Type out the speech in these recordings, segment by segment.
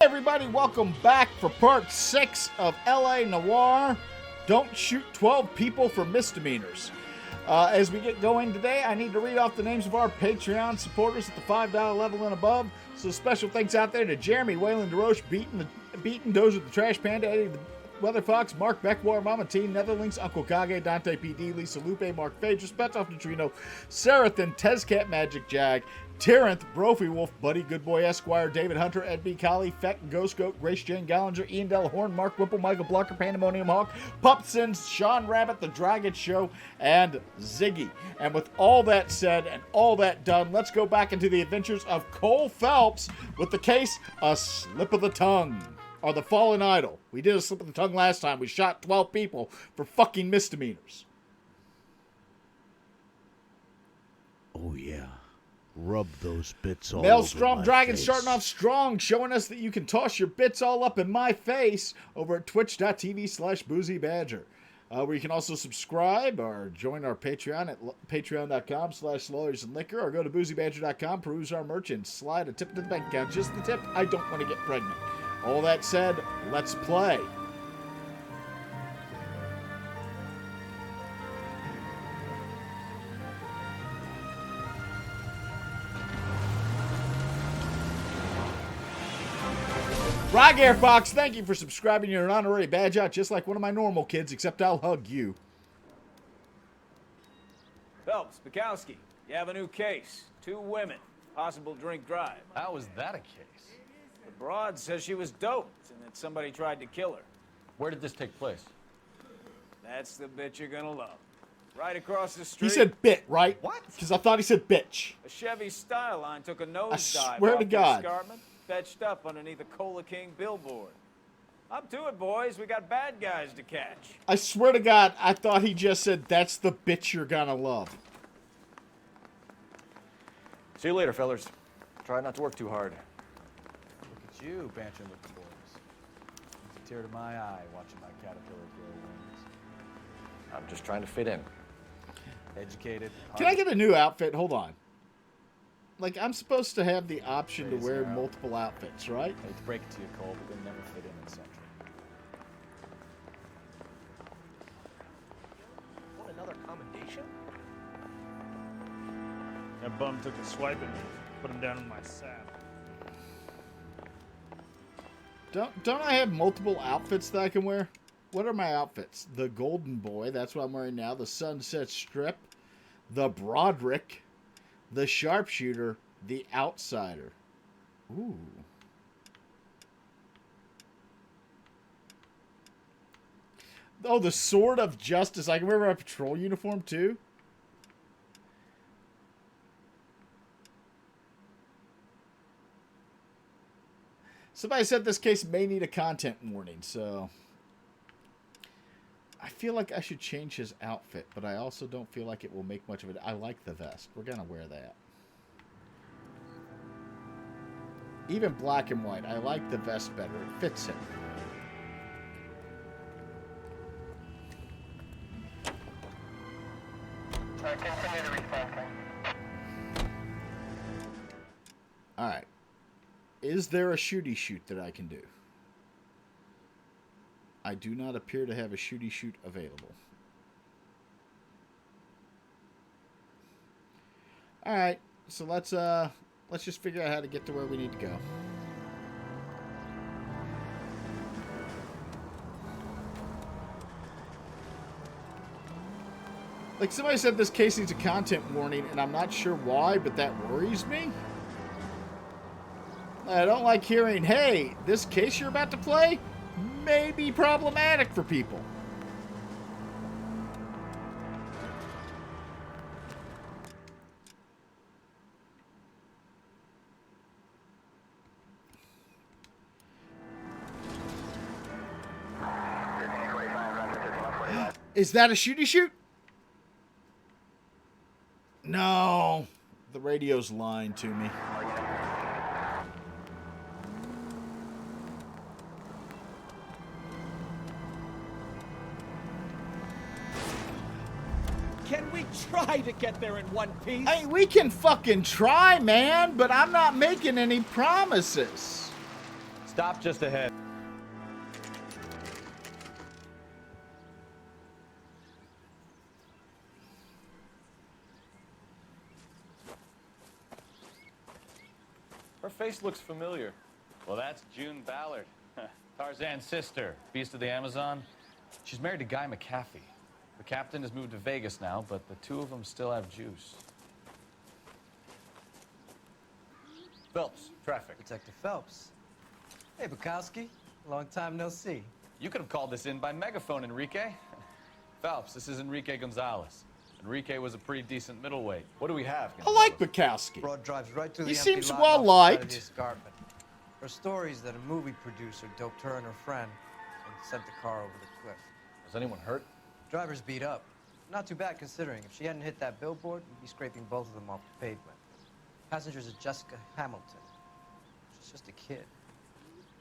everybody, welcome back for part 6 of LA Noire. Don't shoot 12 people for misdemeanors. As we get going today, I need to read off the names of our Patreon supporters at the $5 level and above. So special thanks out there to Jeremy, Waylon DeRoche, Beaton, Dozer the Trash Panda, Eddie the Weather Fox, Mark Beckmore, Mama T, Netherlings, Uncle Kage, Dante PD, Lisa Lupe, Mark Phaedrus, Bethoff Neutrino, Sarathan, Tezcat Magic Jag, Terrenth, Brophy Wolf, Buddy Goodboy Esquire, David Hunter, Ed B. Colley, Feck, Ghost Goat, Grace Jane Gallinger, Ian Delahorn, Mark Whipple, Michael Blocker, Pandemonium Hawk, Pupsons, Sean Rabbit, The Dragon Show, and Ziggy. And with all that said and all that done, let's go back into the adventures of Cole Phelps with the case A Slip of the Tongue, or The Fallen Idol. We did a slip of the tongue last time. We shot 12 people for fucking misdemeanors. Oh, yeah. Rub those bits all Maelstrom over my Dragon face. starting off strong, showing us that you can toss your bits all up in my face over at twitch.tv/Boozy Badger. Where you can also subscribe or join our Patreon at patreon.com/lawyersandliquor, or go to boozybadger.com, peruse our merch, and slide a tip into the bank account. Just the tip. I don't want to get pregnant. All that said, let's play. Rogair Fox, thank you for subscribing. You're an honorary badge out just like one of my normal kids, except I'll hug you. Phelps, Bukowski, you have a new case. 2 women, possible drink drive. How is that a case? The broad says she was doped and that somebody tried to kill her. Where did this take place? That's the bit you're gonna love. Right across the street. He said bit, right? What? Because I thought he said bitch. A Chevy Style Line took a nosedive swear off to the God. escarpment, fetched up underneath a Cola King billboard. Up to it, boys. We got bad guys to catch. I swear to God, I thought he just said, that's the bitch you're gonna love. See you later, fellers. Try not to work too hard. Look at you, banter with the boys. It's a tear to my eye watching my caterpillar grow wings. I'm just trying to fit in. Educated. Can I get a new outfit? Hold on. Like, I'm supposed to have the option to Crazy wear out. multiple outfits, right? Hate to break it to you, Cole, but they never fit in Central. Want another commendation? That bum took a swipe at me, put him down in my sack. Don't I have multiple outfits that I can wear? What are my outfits? The Golden Boy, that's what I'm wearing now. The Sunset Strip. The Broderick. The Sharpshooter. The Outsider. Ooh. Oh, the Sword of Justice. I can wear my patrol uniform too? Somebody said this case may need a content warning, so I feel like I should change his outfit, but I also don't feel like it will make much of it. I like the vest. We're going to wear that. Even black and white. I like the vest better. It fits him. Continue to respond. All right. Is there a shooty shoot that I can do? I do not appear to have a shooty shoot available. All right. So let's just figure out how to get to where we need to go. Like, somebody said this case needs a content warning, and I'm not sure why, but that worries me. I don't like hearing, hey, this case you're about to play may be problematic for people. Is that a shooty shoot? No. The radio's lying to me. Can we try to get there in one piece? Hey, we can fucking try, man, but I'm not making any promises. Stop just ahead. Her face looks familiar. Well, that's June Ballard, Tarzan's sister, beast of the Amazon. She's married to Guy McAfee. The captain has moved to Vegas now, but the two of them still have juice. Phelps, traffic. Detective Phelps. Hey, Bukowski. Long time no see. You could have called this in by megaphone, Enrique. Phelps, this is Enrique Gonzalez. Enrique was a pretty decent middleweight. What do we have, I Gonzalez? like Bukowski. Broad drives right through He the empty seems lot well off the side of liked. the escarpment. Her stories that a movie producer doped her and her friend and sent the car over the cliff. Was anyone hurt? Driver's beat up. Not too bad considering. If she hadn't hit that billboard, we'd be scraping both of them off the pavement. Passengers are Jessica Hamilton. She's just a kid.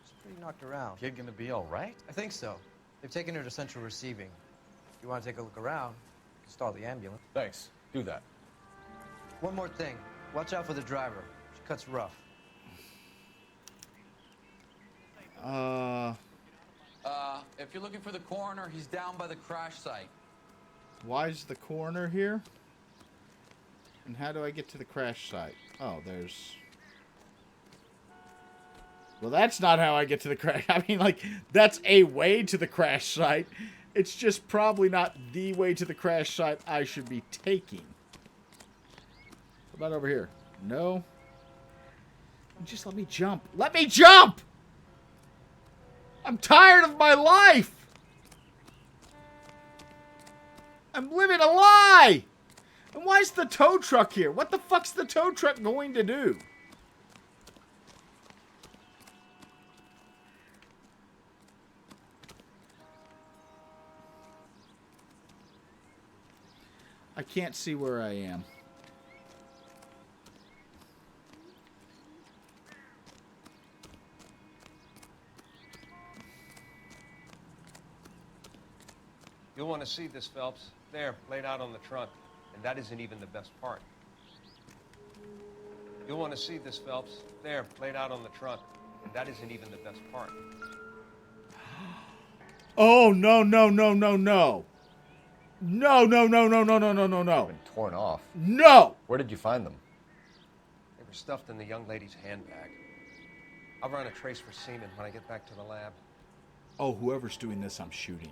She's pretty knocked around. Kid gonna be all right? I think so. They've taken her to central receiving. If you want to take a look around, you can stall the ambulance. Thanks. Do that. One more thing. Watch out for the driver. She cuts rough. If you're looking for the coroner, he's down by the crash site. Why is the coroner here? And how do I get to the crash site? Oh, there's... Well, that's not how I get to the crash. I mean, like, that's a way to the crash site. It's just probably not the way to the crash site I should be taking. What about over here? No. Just let me jump. Let me jump! I'm tired of my life! I'm living a lie! And why is the tow truck here? What the fuck's the tow truck going to do? I can't see where I am. You'll want to see this, Phelps. There, laid out on the trunk. And that isn't even the best part. You'll want to see this, Phelps. There, laid out on the trunk. And that isn't even the best part. Oh, no, no, no, no, no. No, no, no, no, no, no, no, no, no. Been torn off. No! Where did you find them? They were stuffed in the young lady's handbag. I'll run a trace for semen when I get back to the lab. Oh, whoever's doing this, I'm shooting.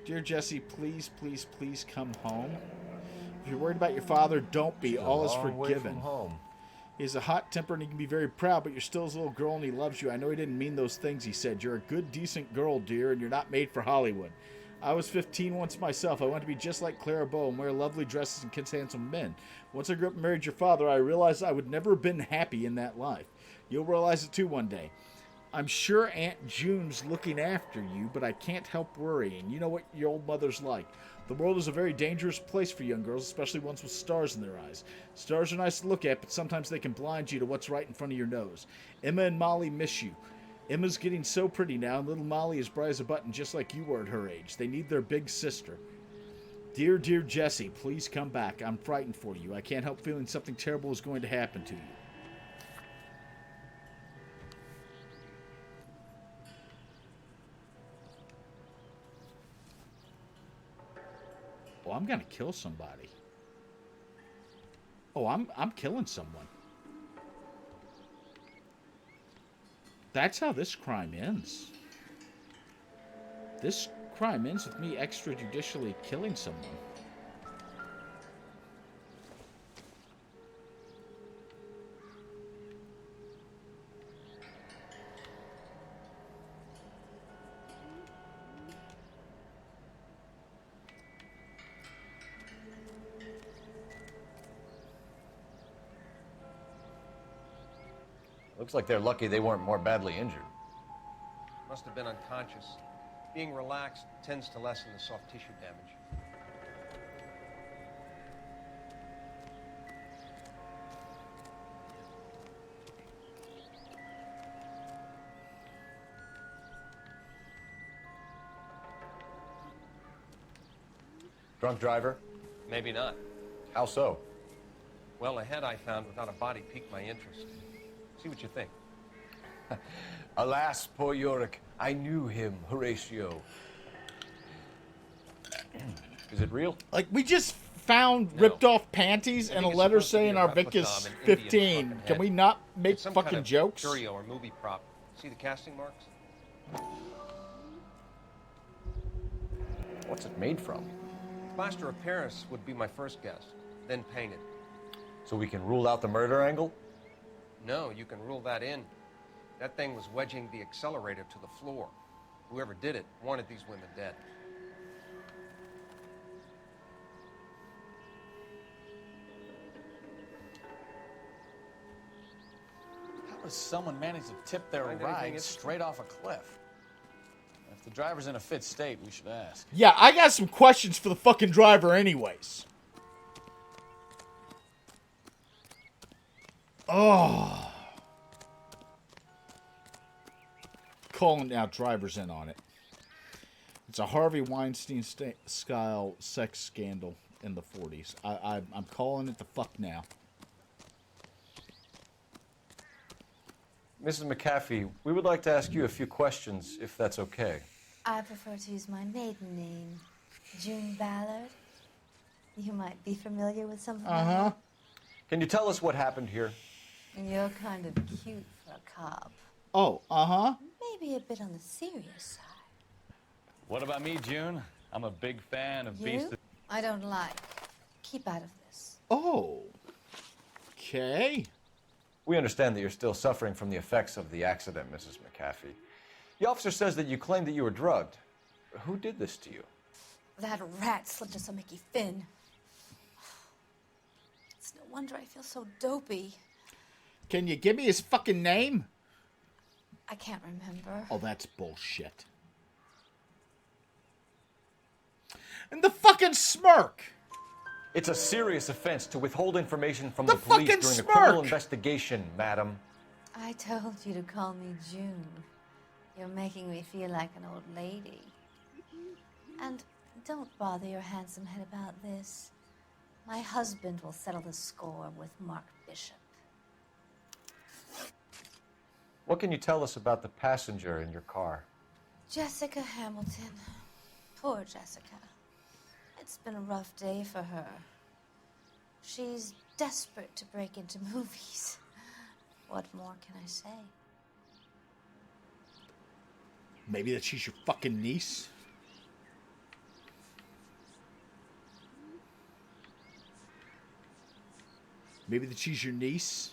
Dear Jesse, please, please, please come home. If you're worried about your father, don't be. All is forgiven. Home. He's a hot temper and he can be very proud, but you're still his little girl and he loves you. I know he didn't mean those things he said. You're a good, decent girl, dear, and you're not made for Hollywood. I was 15 once myself. I wanted to be just like Clara Bow and wear lovely dresses and kiss handsome men. Once I grew up and married your father, I realized I would never have been happy in that life. You'll realize it too one day. I'm sure Aunt June's looking after you, but I can't help worrying. You know what your old mother's like. The world is a very dangerous place for young girls, especially ones with stars in their eyes. Stars are nice to look at, but sometimes they can blind you to what's right in front of your nose. Emma and Molly miss you. Emma's getting so pretty now, and little Molly is bright as a button just like you were at her age. They need their big sister. Dear, dear Jesse, please come back. I'm frightened for you. I can't help feeling something terrible is going to happen to you. Oh, I'm gonna kill somebody. Oh, I'm killing someone. That's how this crime ends. This crime ends with me extrajudicially killing someone. Looks like they're lucky they weren't more badly injured. Must have been unconscious. Being relaxed tends to lessen the soft tissue damage. Drunk driver? Maybe not. How so? Well, a head I found without a body piqued my interest. See what you think. Alas, poor Yorick. I knew him, Horatio. Is it real? Like, we just found No. ripped off panties I and a think it's letter supposed to be saying a our replica Vic is of an Indian 15. shrunken Can head. we not make It's some fucking kind of jokes? curio or movie prop. See the casting marks? What's it made from? Plaster of Paris would be my first guess, then painted. So we can rule out the murder angle? No, you can rule that in. That thing was wedging the accelerator to the floor. Whoever did it wanted these women dead. How does someone manage to tip their Find anything ride interesting? straight off a cliff? If the driver's in a fit state, we should ask. Yeah, I got some questions for the fucking driver anyways. Oh. Calling out drivers in on it. It's a Harvey Weinstein style sex scandal in the 40s. I'm calling it the fuck now. Mrs. McAfee, we would like to ask you a few questions, if that's okay. I prefer to use my maiden name, June Ballard. You might be familiar with something like that. Can you tell us what happened here? You're kind of cute for a cop. Oh, Maybe a bit on the serious side. What about me, June? I'm a big fan of You? I don't like. Keep out of this. Oh. Okay. We understand that you're still suffering from the effects of the accident, Mrs. McAfee. The officer says that you claimed that you were drugged. Who did this to you? That rat slipped us a Mickey Finn. It's no wonder I feel so dopey. Can you give me his fucking name? I can't remember. Oh, that's bullshit. And the fucking smirk. It's a serious offense to withhold information from the police fucking during a smirk! criminal investigation, madam. I told you to call me June. You're making me feel like an old lady. And don't bother your handsome head about this. My husband will settle the score with Mark Bishop. What can you tell us about the passenger in your car? Jessica Hamilton. Poor Jessica. It's been a rough day for her. She's desperate to break into movies. What more can I say? Maybe that she's your fucking niece? Maybe that she's your niece?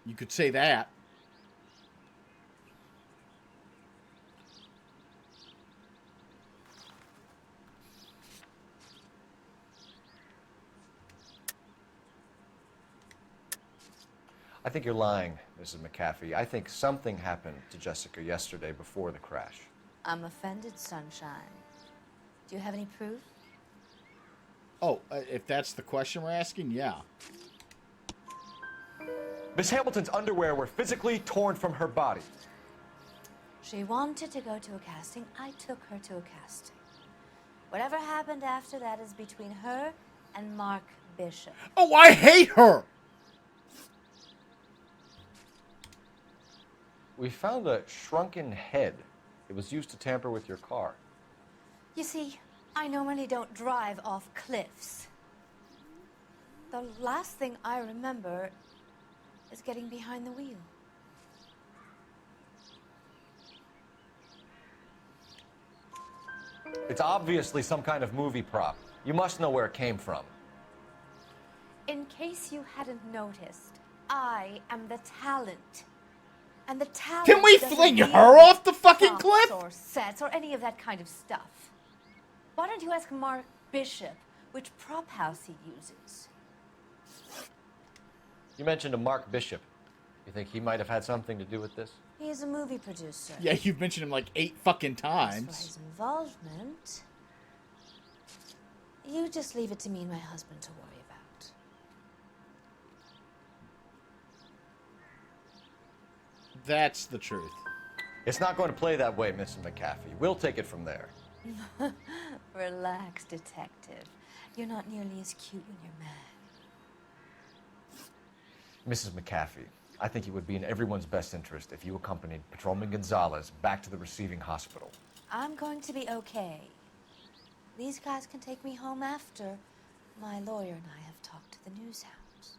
You could say that. I think you're lying, Mrs. McAfee. I think something happened to Jessica yesterday before the crash. I'm offended, Sunshine. Do you have any proof? Oh, if that's the question we're asking, yeah. Miss Hamilton's underwear were physically torn from her body. She wanted to go to a casting. I took her to a casting. Whatever happened after that is between her and Mark Bishop. Oh, I hate her! We found a shrunken head. It was used to tamper with your car. You see, I normally don't drive off cliffs. The last thing I remember is getting behind the wheel. It's obviously some kind of movie prop. You must know where it came from. In case you hadn't noticed, I am the talent. And the talent Can we doesn't fling deal her with off the fucking props cliff? or sets or any of that kind of stuff. Why don't you ask Mark Bishop which prop house he uses? You mentioned a Mark Bishop. You think he might have had something to do with this? He's a movie producer. Yeah, you've mentioned him like 8 fucking As for times. his involvement, you just leave it to me and my husband to worry about. That's the truth. It's not going to play that way, Mrs. McAfee. We'll take it from there. Relax, detective. You're not nearly as cute when you're mad. Mrs. McAfee, I think it would be in everyone's best interest if you accompanied Patrolman Gonzalez back to the receiving hospital. I'm going to be okay. These guys can take me home after. My lawyer and I have talked to the news hounds.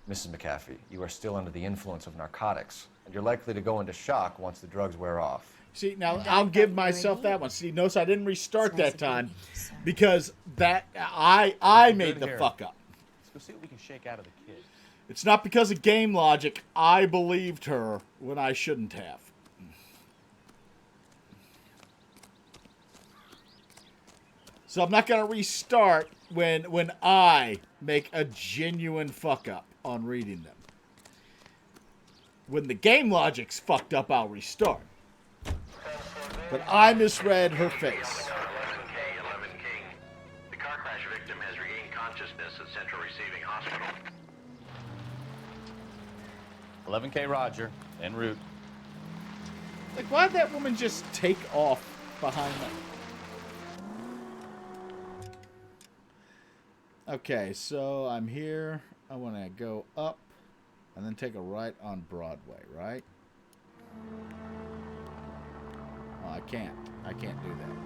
Mrs. McAfee, you are still under the influence of narcotics, and you're likely to go into shock once the drugs wear off. See, now I'll give myself that one. See, notice I didn't restart that time because that I made the fuck up. Let's go see what we can shake out of the kid. It's not because of game logic. I believed her when I shouldn't have. So I'm not going to restart when I make a genuine fuck up on reading them. When the game logic's fucked up, I'll restart. But I misread her face. 11K. The car crash victim has regained consciousness at Central Receiving Hospital. 11K Roger, en route. Like, why'd that woman just take off behind them? Okay, so I'm here. I want to go up and then take a right on Broadway, right? Oh, I can't. I can't do that.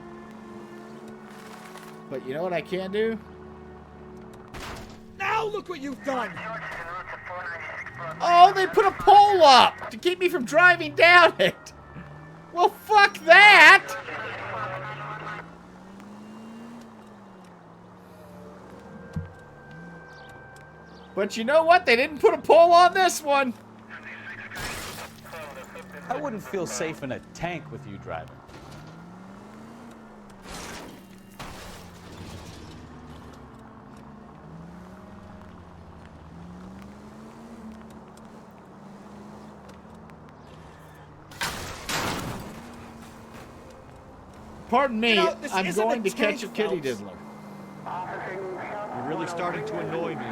But you know what I can do? Now look what you've done! Oh, they put a pole up to keep me from driving down it. Well, fuck that! But you know what? They didn't put a pole on this one. I wouldn't feel safe in a tank with you driving. Pardon me, You know, I'm going to catch a kitty diddler. You're really starting to annoy me.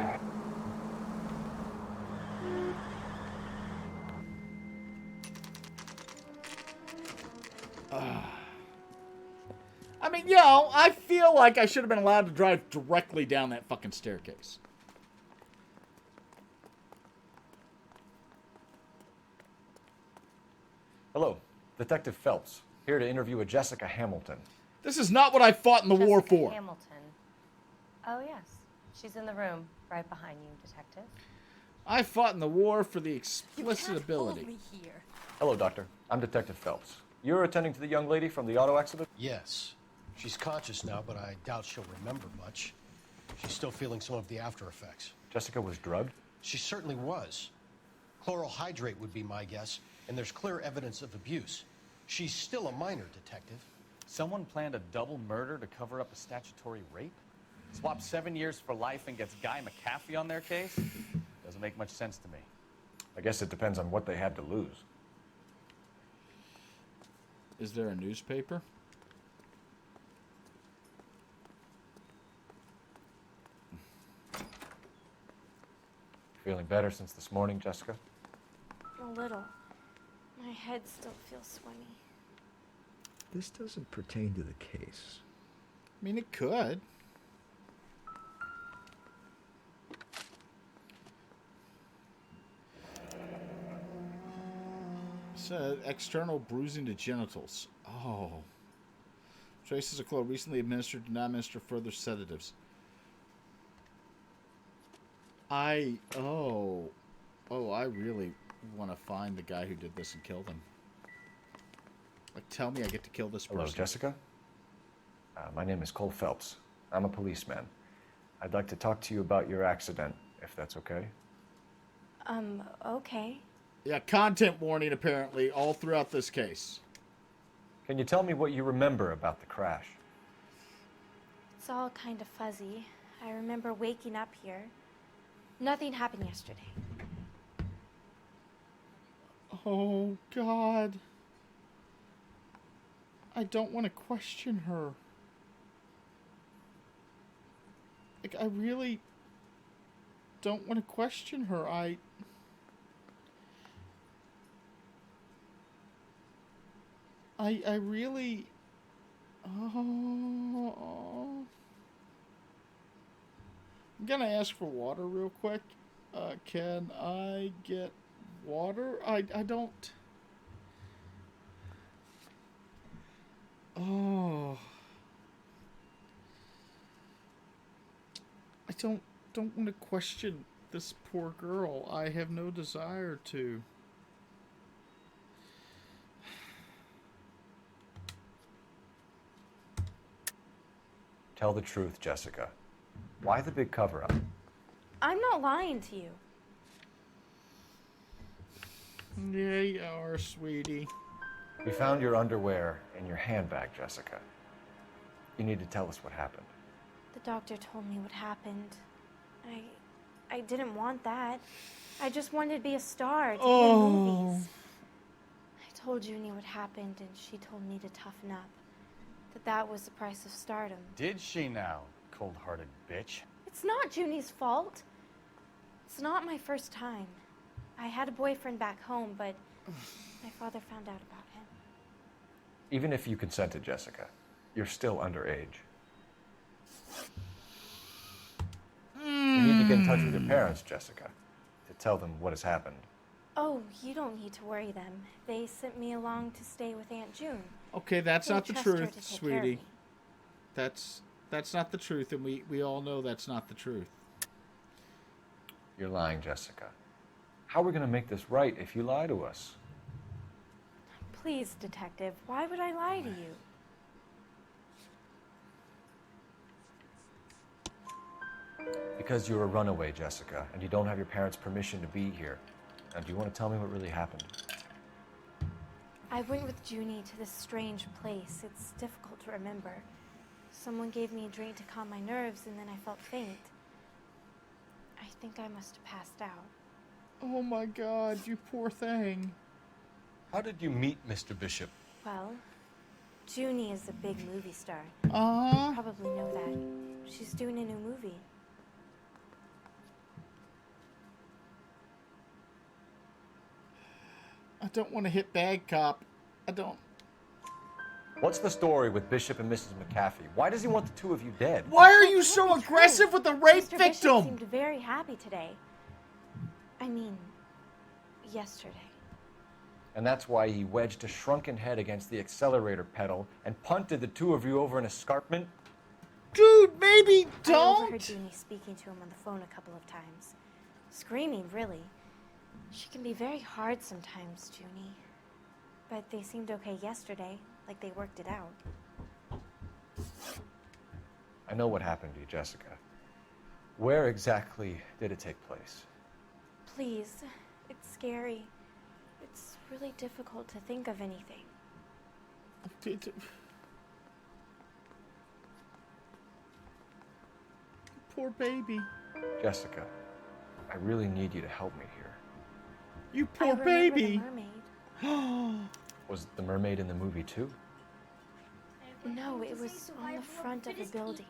I mean, yo, I feel like I should have been allowed to drive directly down that fucking staircase. Hello, Detective Phelps, here to interview a Jessica Hamilton. This is not what I fought in the war for. Hamilton. Oh, yes. She's in the room, right behind you, Detective. I fought in the war for the explicit ability. Hold me here. Hello, Doctor. I'm Detective Phelps. You're attending to the young lady from the auto accident? Yes. She's conscious now, but I doubt she'll remember much. She's still feeling some of the after effects. Jessica was drugged? She certainly was. Chloral hydrate would be my guess, and there's clear evidence of abuse. She's still a minor, Detective. Someone planned a double murder to cover up a statutory rape? Swap 7 years for life and gets Guy McAfee on their case? Doesn't make much sense to me. I guess it depends on what they had to lose. Is there a newspaper? Feeling better since this morning, Jessica? A little. My head still feels swimming. This doesn't pertain to the case. I mean, it could. So, external bruising to genitals. Oh. Traces of chlor recently administered. Do not administer further sedatives. Oh, I really want to find the guy who did this and kill them. Like, tell me I get to kill this person. Hello, Jessica. My name is Cole Phelps. I'm a policeman. I'd like to talk to you about your accident, if that's okay. Okay. Yeah, content warning apparently all throughout this case. Can you tell me what you remember about the crash? It's all kind of fuzzy. I remember waking up here. Nothing happened yesterday. Oh, God. I don't want to question her. Like, I really don't want to question her. I really... Oh. I'm gonna ask for water real quick. Can I get water? I don't. Oh. I don't want to question this poor girl. I have no desire to. Tell the truth, Jessica. Why the big cover-up? I'm not lying to you. Yeah, you are, sweetie. We found your underwear in your handbag, Jessica. You need to tell us what happened. The doctor told me what happened. I didn't want that. I just wanted to be a star, to be in movies. I told Junie what happened, and she told me to toughen up. That was the price of stardom. Did she now, cold-hearted bitch? It's not Junie's fault. It's not my first time. I had a boyfriend back home, but my father found out about him. Even if you consented, Jessica, you're still underage. You need to get in touch with your parents, Jessica, to tell them what has happened. Oh, you don't need to worry them. They sent me along to stay with Aunt June. Okay, that's They not the trust her truth, to take care of sweetie. me. That's not the truth, and we all know that's not the truth. You're lying, Jessica. How are we going to make this right if you lie to us? Please, detective, why would I lie to you? Because you're a runaway, Jessica, and you don't have your parents' permission to be here. Now, do you want to tell me what really happened? I went with Junie to this strange place. It's difficult to remember. Someone gave me a drink to calm my nerves, and then I felt faint. I think I must have passed out. Oh my God, you poor thing. How did you meet Mr. Bishop? Well, Junie is a big movie star. You probably know that. She's doing a new movie. I don't want to hit bad cop. I don't. What's the story with Bishop and Mrs. McAfee? Why does he want the two of you dead? Why are you so aggressive with the rape Mr. Bishop victim? seemed very happy today. I mean, yesterday. And that's why he wedged a shrunken head against the accelerator pedal and punted the two of you over an escarpment? Dude, maybe I don't. overheard Junie speaking to him on the phone a couple of times. Screaming, really. She can be very hard sometimes, Junie. But they seemed okay yesterday, like they worked it out. I know what happened to you, Jessica. Where exactly did it take place? Please, it's scary. It's really difficult to think of anything. Poor baby. Jessica, I really need you to help me here. You I poor remember baby. The mermaid. Was the mermaid in the movie too? No, it was on the front of a building.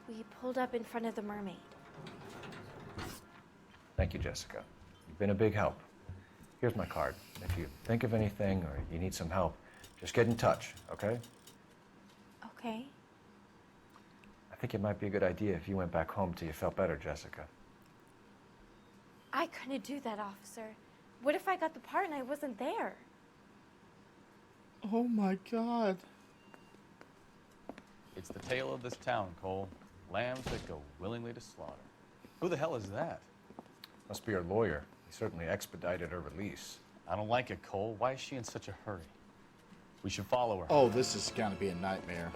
We pulled up in front of the mermaid. Thank you, Jessica. You've been a big help. Here's my card. If you think of anything or you need some help, just get in touch, okay? Okay. I think it might be a good idea if you went back home till you felt better, Jessica. I couldn't do that, officer. What if I got the part and I wasn't there? Oh my God. It's the tale of this town, Cole. Lambs that go willingly to slaughter. Who the hell is that? Must be her lawyer. He certainly expedited her release. I don't like it, Cole. Why is she in such a hurry? We should follow her. Oh, this is gonna be a nightmare.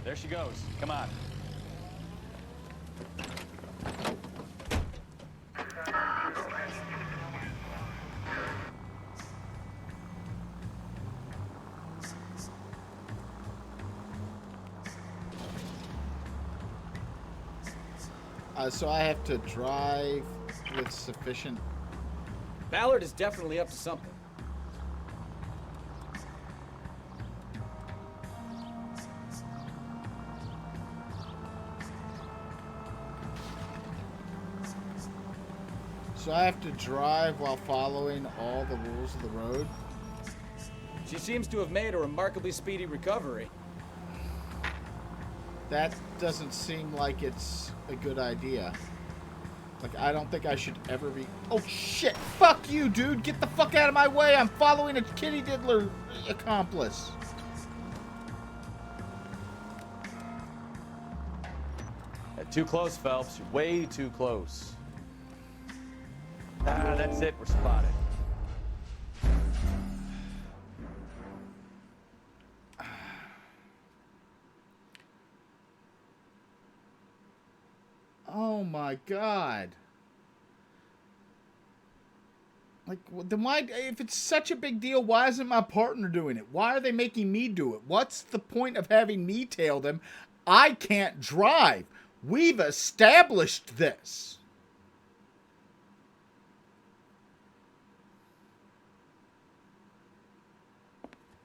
There she goes. Come on. So I have to drive with sufficient. Ballard is definitely up to something. So I have to drive while following all the rules of the road? She seems to have made a remarkably speedy recovery. That doesn't seem like it's a good idea. Like, I don't think I should ever be... Oh, shit! Fuck you, dude! Get the fuck out of my way! I'm following a kitty diddler accomplice. Too close, Phelps. You're way too close. Ah, that's it. We're spotted. Oh my god. Like, then why, if it's such a big deal, why isn't my partner doing it? Why are they making me do it? What's the point of having me tail them? I can't drive. We've established this.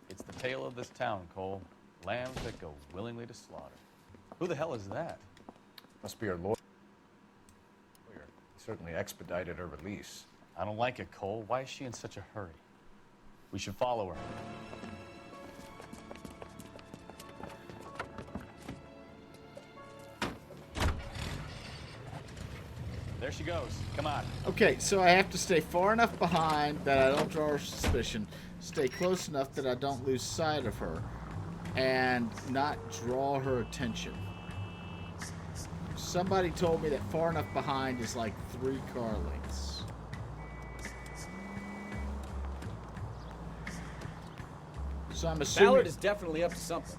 It's the tale of this town, Cole. Lambs that go willingly to slaughter. Who the hell is that? Must be our lawyer. He certainly expedited her release. I don't like it, Cole. Why is she in such a hurry? We should follow her. There she goes. Come on. Okay, so I have to stay far enough behind that I don't draw her suspicion, stay close enough that I don't lose sight of her, and not draw her attention. Somebody told me that far enough behind is like 3 car lengths. So I'm assuming... Ballard is definitely up to something.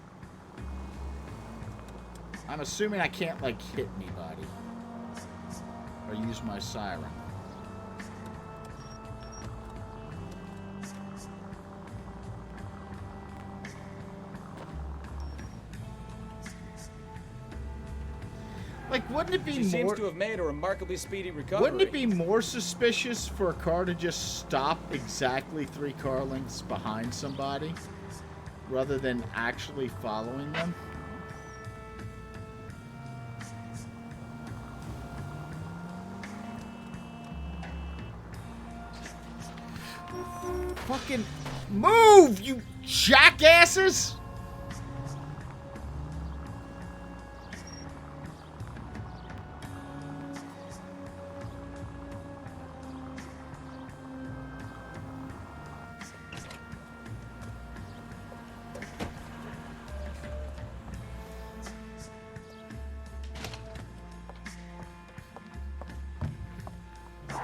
I'm assuming I can't, like, hit anybody. Or use my siren. Like, wouldn't it be She seems to have made a remarkably speedy recovery. Wouldn't it be more suspicious for a car to just stop exactly 3 car lengths behind somebody rather than actually following them? Fucking move, you jackasses!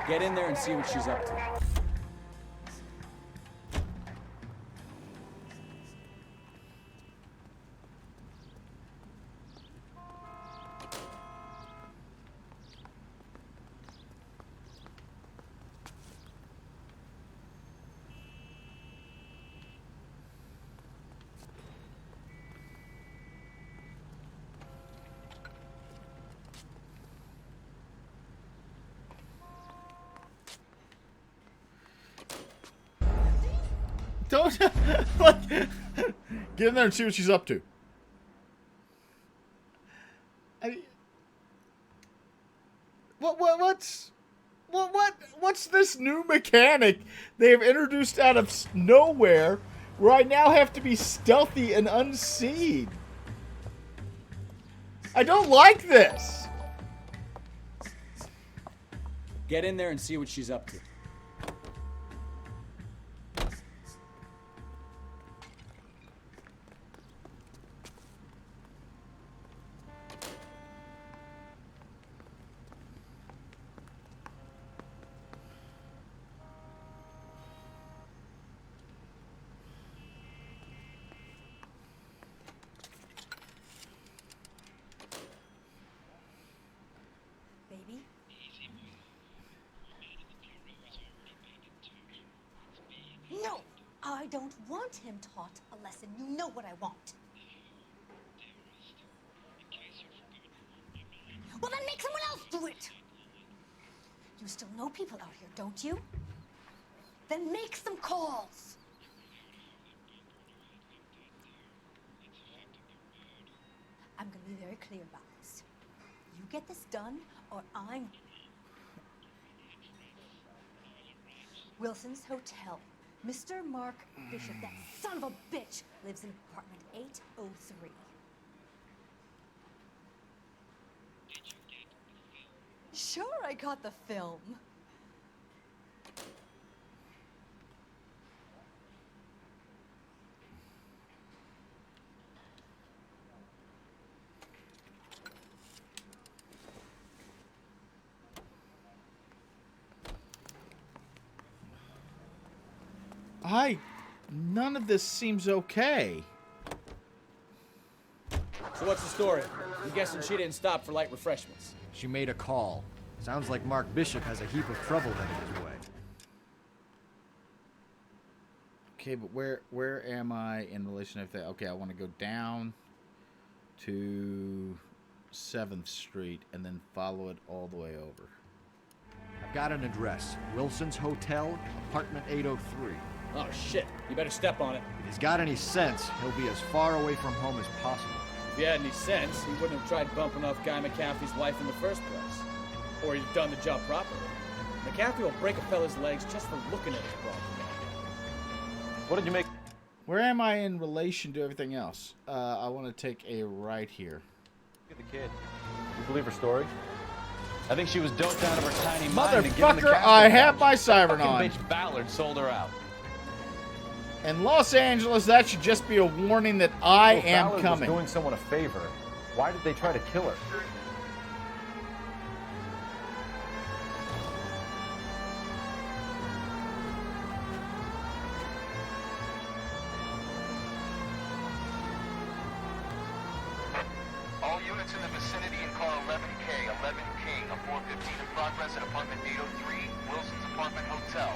Get in there and see what she's up to. Don't like, get in there and see what she's up to. What's this new mechanic they have introduced out of nowhere where I now have to be stealthy and unseen? I don't like this. Get in there and see what she's up to. Baby? No! I don't want him taught a lesson. You know what I want. Well, then make someone else do it! You still know people out here, don't you? Then make some calls! I'm gonna be very clear about this. You get this done, or I'm... Wilson's Hotel. Mr. Mark Bishop, that son of a bitch, lives in apartment 803. Sure, I got the film. None of this seems okay. So what's the story? I'm guessing she didn't stop for light refreshments. She made a call. Sounds like Mark Bishop has a heap of trouble headed his way. Okay, but where am I in relation to that? Okay, I want to go down to 7th Street and then follow it all the way over. I've got an address. Wilson's Hotel, apartment 803. Oh, shit. You better step on it. If he's got any sense, he'll be as far away from home as possible. If he had any sense, he wouldn't have tried bumping off Guy McAfee's wife in the first place. Or he'd have done the job properly. McAfee will break a fella's legs just for looking at his property. What did you make? Where am I in relation to everything else? I want to take a right here. Look at the kid. You believe her story? I think she was doped out of her tiny mind and given the Motherfucker, I have my siren on. Bitch Ballard sold her out. In Los Angeles, that should just be a warning that I am Ballard coming. was doing someone a favor. Why did they try to kill her? All units in the vicinity in car 11K, 11 King, a 415 in progress at apartment 803, Wilson's Apartment Hotel.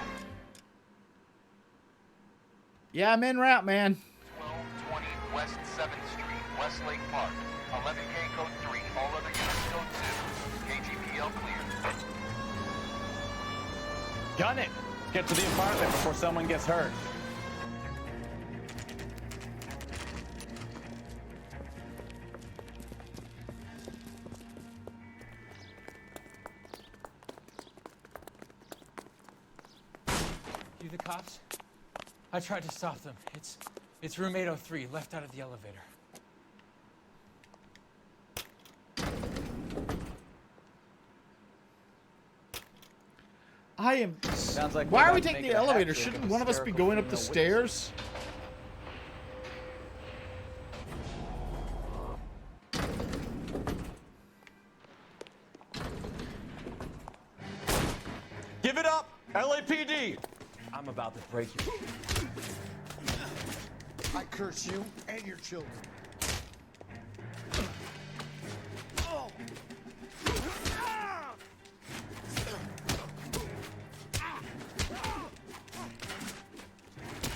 Yeah, I'm en route, man. 1220 West 7th Street, Westlake Park. 11K code 3, all other units code 2. KGPL clear. Gun it! Let's get to the apartment before someone gets hurt. You the cops? I tried to stop them. It's room 803, left out of the elevator. I am. Sounds like Why we're are we about to taking make the it a elevator? hat trick Shouldn't of one of us be hysterical going up the female stairs? Give it up! LAPD! I'm about to break you. I curse you and your children.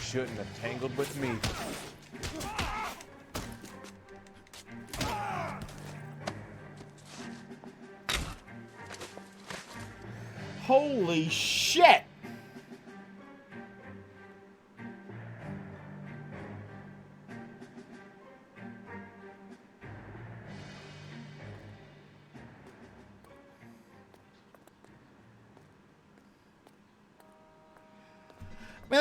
Shouldn't have tangled with me. Holy shit!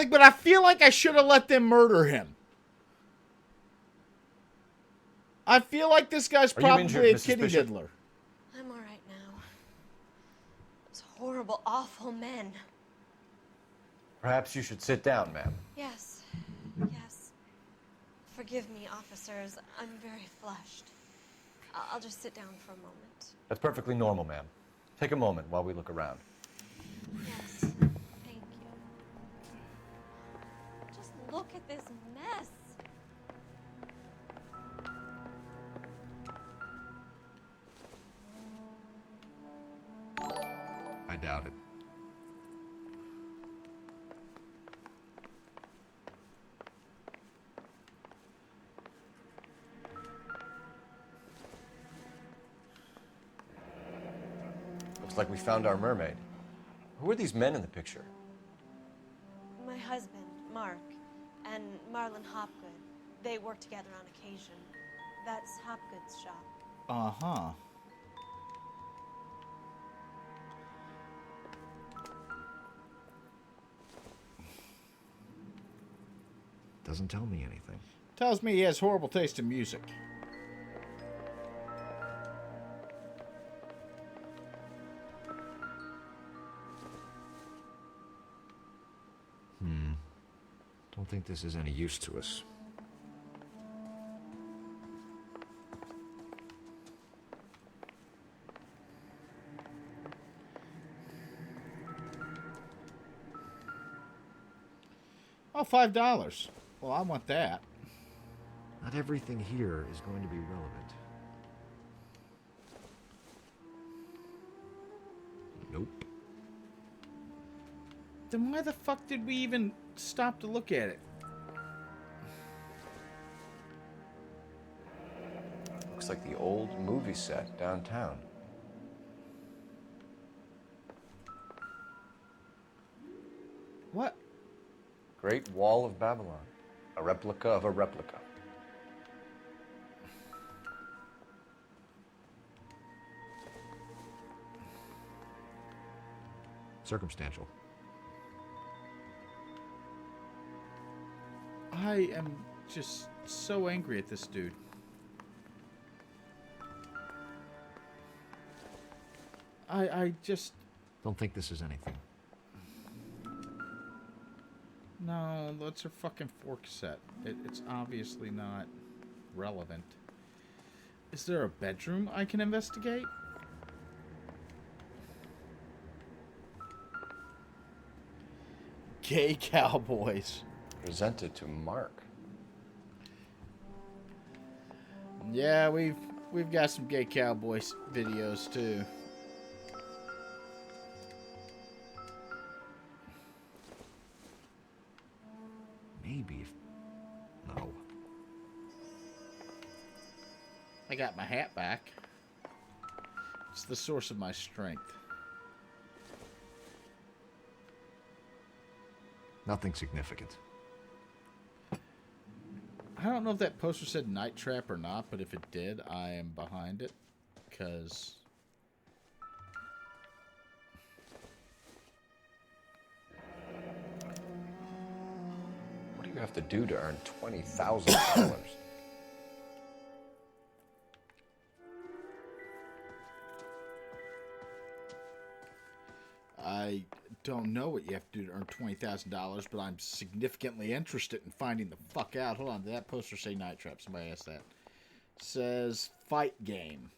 But I feel like I should have let them murder him. I feel like this guy's probably a kitty diddler. I'm all right now. Those horrible, awful men. Perhaps you should sit down, ma'am. Yes. Yes. Forgive me, officers. I'm very flushed. I'll just sit down for a moment. That's perfectly normal, ma'am. Take a moment while we look around. Yes. Thank you. Just look at this mess. I doubt it. Looks like we found our mermaid. Who are these men in the picture? My husband, Mark, and Marlon Hopgood. They work together on occasion. That's Hopgood's shop. Uh-huh. Doesn't tell me anything. Tells me he has horrible taste in music. Don't think this is any use to us. Oh, $5. Well, I want that. Not everything here is going to be relevant. Nope. Then why the fuck did we even stop to look at it? Looks like the old movie set downtown. What? Great Wall of Babylon. A replica of a replica. Circumstantial. I am just so angry at this dude. I just... Don't think this is anything. No, that's a fucking fork set. It's obviously not relevant. Is there a bedroom I can investigate? Gay cowboys. Presented to Mark. Yeah, we've got some gay cowboys videos too. Maybe if... No. I got my hat back. It's the source of my strength. Nothing significant. I don't know if that poster said Night Trap or not, but if it did, I am behind it. Because... What do you have to do to earn $20,000? I don't know what you have to do to earn $20,000, but I'm significantly interested in finding the fuck out. Hold on, did that poster say Night Trap? Somebody asked that. Says Fight Game.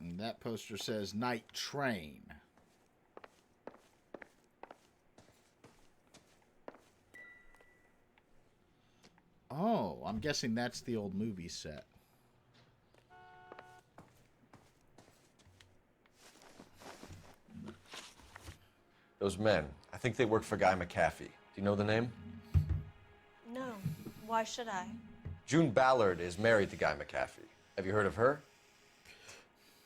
And that poster says Night Train. Oh, I'm guessing that's the old movie set. Those men, I think they work for Guy McAfee. Do you know the name? No. Why should I? June Ballard is married to Guy McAfee. Have you heard of her?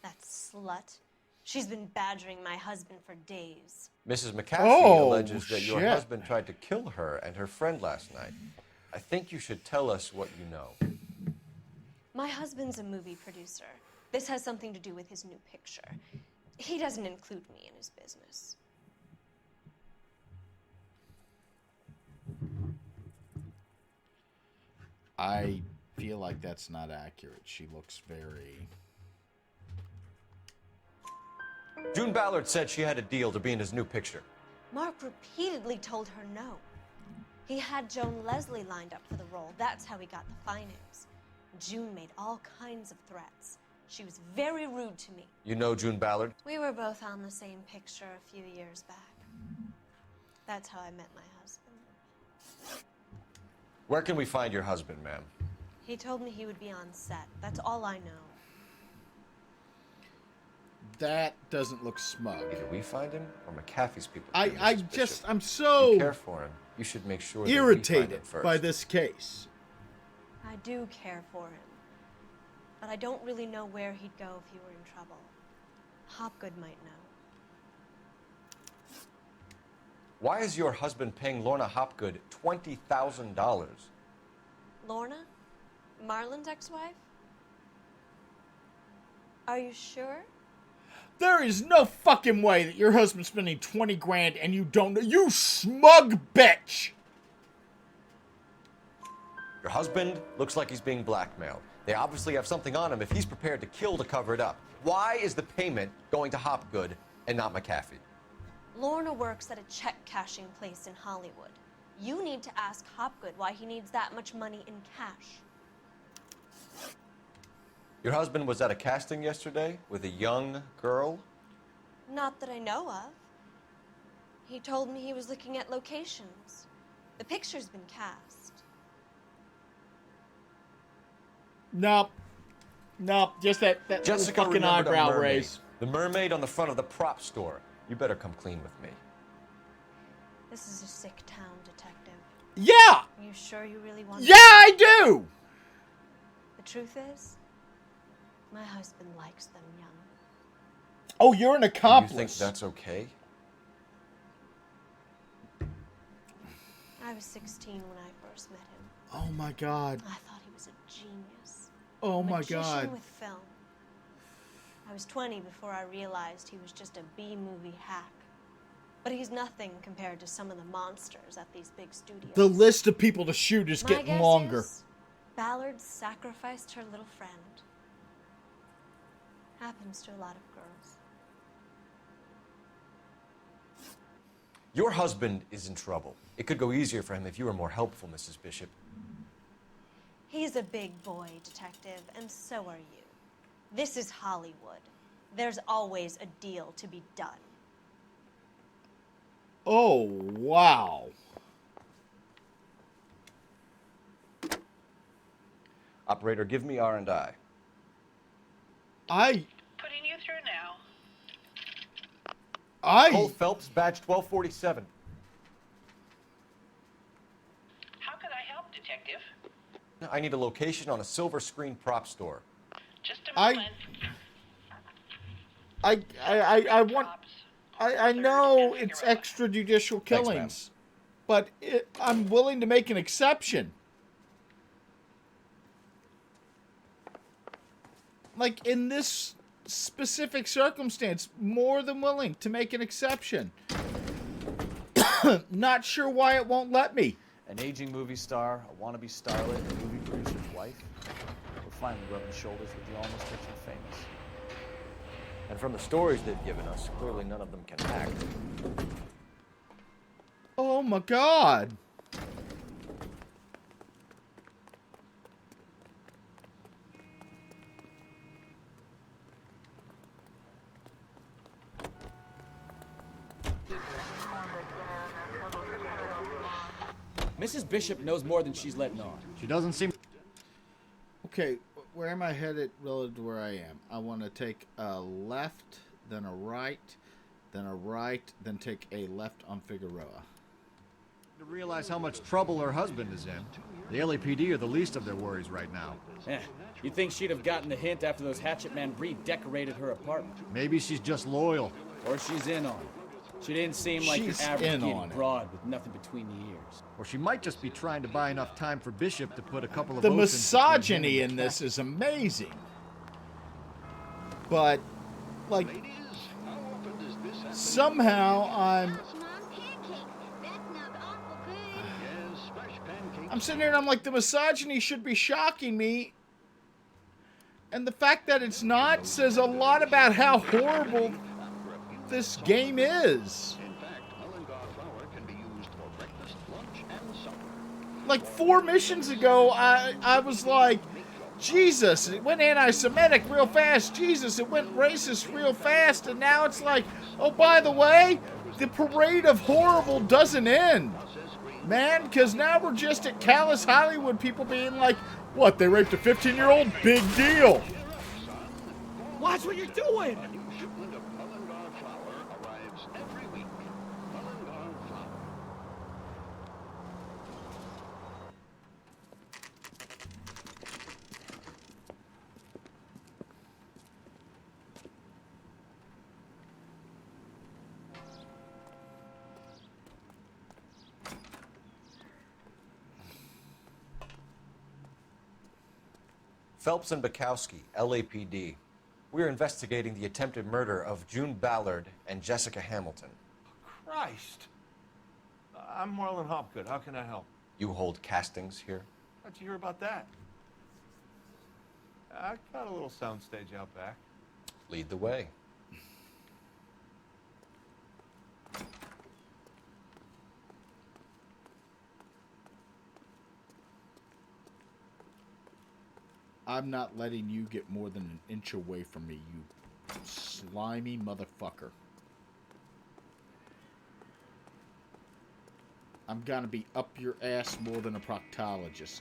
That slut. She's been badgering my husband for days. Mrs. McAfee alleges that your shit. husband tried to kill her and her friend last night. I think you should tell us what you know. My husband's a movie producer. This has something to do with his new picture. He doesn't include me in his business. I feel like that's not accurate. She looks very... June Ballard said she had a deal to be in his new picture. Mark repeatedly told her no. He had Joan Leslie lined up for the role. That's how he got the finance. June made all kinds of threats. She was very rude to me. You know June Ballard? We were both on the same picture a few years back. That's how I met my husband. Where can we find your husband, ma'am? He told me he would be on set. That's all I know. That doesn't look smug. Either we find him or McAfee's people. I'm so You care for him. You should make sure that we find irritated him first. by this case. I do care for him. But I don't really know where he'd go if he were in trouble. Hopgood might know. Why is your husband paying Lorna Hopgood $20,000? Lorna? Marlon's ex-wife? Are you sure? There is no fucking way that your husband's spending 20 grand and you don't know. You smug bitch! Your husband looks like he's being blackmailed. They obviously have something on him if he's prepared to kill to cover it up. Why is the payment going to Hopgood and not McAfee? Lorna works at a check-cashing place in Hollywood. You need to ask Hopgood why he needs that much money in cash. Your husband was at a casting yesterday with a young girl? Not that I know of. He told me he was looking at locations. The picture's been cast. Nope. Just that Jessica fucking remembered a eyebrow mermaid. raise. The mermaid on the front of the prop store. You better come clean with me. This is a sick town, Detective. Yeah! You sure you really want Yeah, I do! The truth is, my husband likes them young. Oh, you're an accomplice. You think that's okay? I was 16 when I first met him. Oh my god. I thought he was a genius. Oh A my magician god. with film. I was 20 before I realized he was just a B-movie hack. But he's nothing compared to some of the monsters at these big studios. The list of people to shoot is My getting guess longer. is Ballard sacrificed her little friend. Happens to a lot of girls. Your husband is in trouble. It could go easier for him if you were more helpful, Mrs. Bishop. He's a big boy, Detective, and so are you. This is Hollywood. There's always a deal to be done. Oh, wow. Operator, give me R&I. Putting you through now. Cole Phelps, badge 1247. How can I help, Detective? I need a location on a silver screen prop store. Just a moment. I know it's extrajudicial killings, but I'm willing to make an exception. Like, in this specific circumstance, more than willing to make an exception. Not sure why it won't let me. An aging movie star, a wannabe starlet, a movie producer's wife. We're finally rubbing shoulders with the almost rich and famous. And from the stories they've given us, clearly none of them can act. Oh my god. Mrs. Bishop knows more than she's letting on. She doesn't seem... Okay, where am I headed relative to where I am? I want to take a left, then a right, then take a left on Figueroa. To realize how much trouble her husband is in. The LAPD are the least of their worries right now. You'd think she'd have gotten the hint after those hatchet men redecorated her apartment. Maybe she's just loyal. Or she's in on it. She didn't seem like your She's average in giddy on it. broad with nothing between the ears. Or she might just be trying to buy enough time for Bishop to put a couple of The votes misogyny in this is amazing. But, like, somehow I'm sitting here and I'm like, the misogyny should be shocking me. And the fact that it's not says a lot about how horrible this game is. Like 4 missions ago, I was like, Jesus, it went anti-Semitic real fast. Jesus, it went racist real fast. And now it's like, oh, by the way, the parade of horrible doesn't end. Man, because now we're just at callous Hollywood people being like, what, they raped a 15-year-old? Big deal. Watch what you're doing! Phelps and Bukowski, LAPD. We're investigating the attempted murder of June Ballard and Jessica Hamilton. Christ. I'm Marlon Hopgood. How can I help? You hold castings here? How'd you hear about that? I got a little soundstage out back. Lead the way. I'm not letting you get more than an inch away from me, you slimy motherfucker. I'm gonna be up your ass more than a proctologist.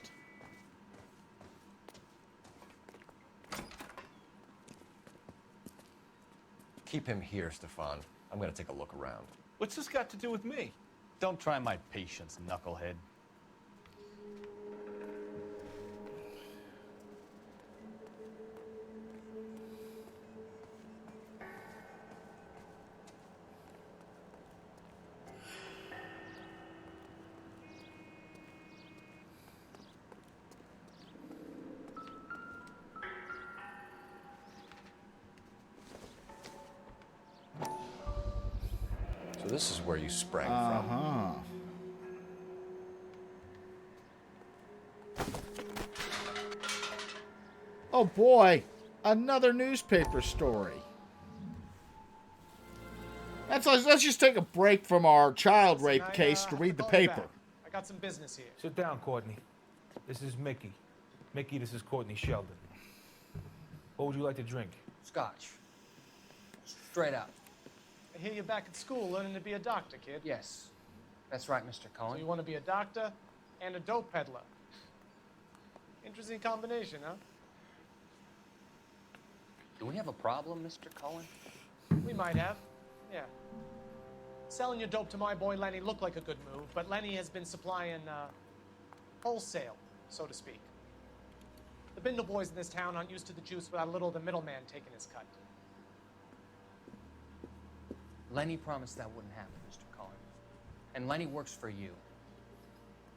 Keep him here, Stefan. I'm gonna take a look around. What's this got to do with me? Don't try my patience, knucklehead. So this is where you sprang from. Oh boy, another newspaper story. Let's just take a break from our child rape case to read the paper. I got some business here. Sit down, Courtney. This is Mickey. Mickey, this is Courtney Sheldon. What would you like to drink? Scotch. Straight up. I hear you're back at school learning to be a doctor, kid. Yes. That's right, Mr. Cohen. So you want to be a doctor and a dope peddler. Interesting combination, huh? Do we have a problem, Mr. Cohen? We might have, yeah. Selling your dope to my boy Lenny looked like a good move, but Lenny has been supplying wholesale, so to speak. The Bindle boys in this town aren't used to the juice without a little of the middleman taking his cut. Lenny promised that wouldn't happen, Mr. Cohen. And Lenny works for you.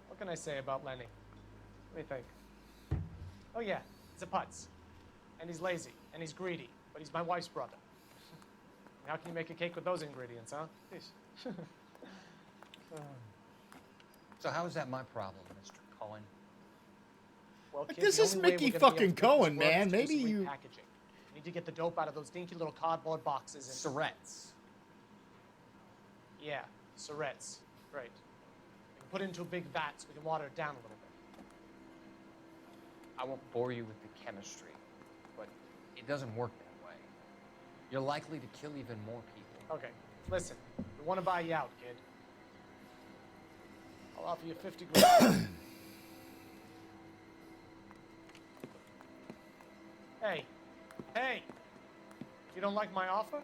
What can I say about Lenny? Let me think. Oh yeah, he's a putz. And he's lazy, and he's greedy, but he's my wife's brother. How can you make a cake with those ingredients, huh? Jeez. So how is that my problem, Mr. Cohen? Well, kid, This the is only way Mickey we're gonna be able fucking to make this Cohen, work man. is through Maybe some you... repackaging. We need to get the dope out of those dinky little cardboard boxes and... Surrettes. Yeah, Surrettes. Right. We can put it into a big vat so we can water it down a little bit. I won't bore you with the chemistry, but it doesn't work that way. You're likely to kill even more people. Okay, listen. We want to buy you out, kid. I'll offer you 50 grand. Hey. Hey! You don't like my offer?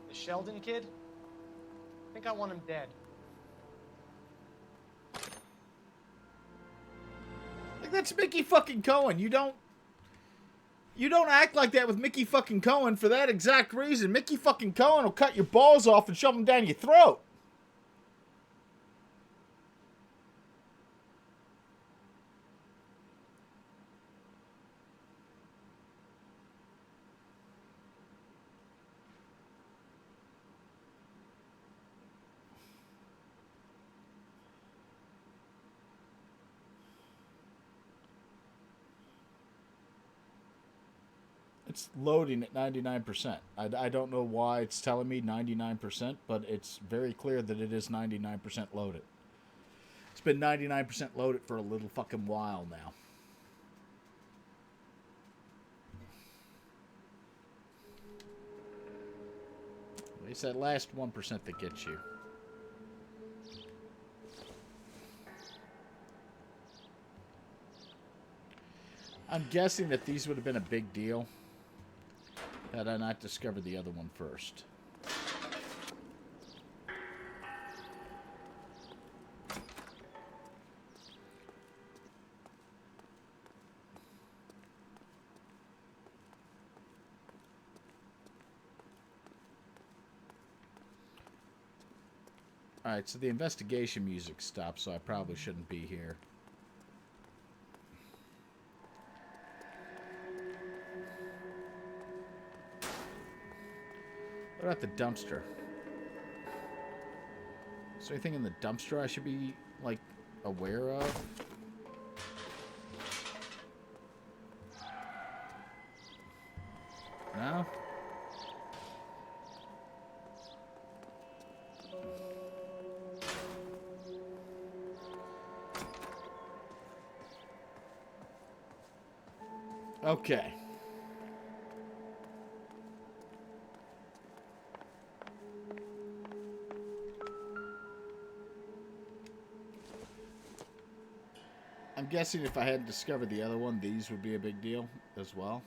The Sheldon kid? I think I want him dead. Like, that's Mickey fucking Cohen. You don't act like that with Mickey fucking Cohen for that exact reason. Mickey fucking Cohen will cut your balls off and shove them down your throat. It's loading at 99%. I don't know why it's telling me 99%, but it's very clear that it is 99% loaded. It's been 99% loaded for a little fucking while now. It's that last 1% that gets you. I'm guessing that these would have been a big deal had I not discovered the other one first. Alright, so the investigation music stopped, so I probably shouldn't be here. What about the dumpster? Is there anything in the dumpster I should be, like, aware of? No? Okay. I'm guessing if I hadn't discovered the other one, these would be a big deal as well.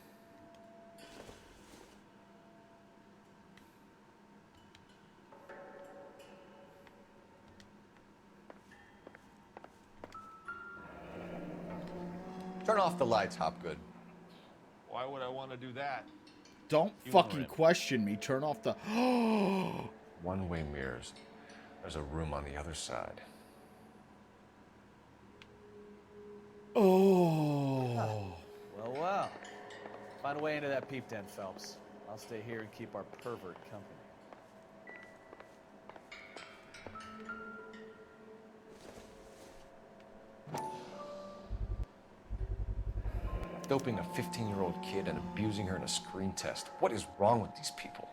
Turn off the lights, Hopgood. Why would I want to do that? Don't fucking question me. Turn off the... One-way mirrors. There's a room on the other side. Oh. Well, well. Find a way into that peep den, Phelps. I'll stay here and keep our pervert company. Doping a 15-year-old kid and abusing her in a screen test. What is wrong with these people?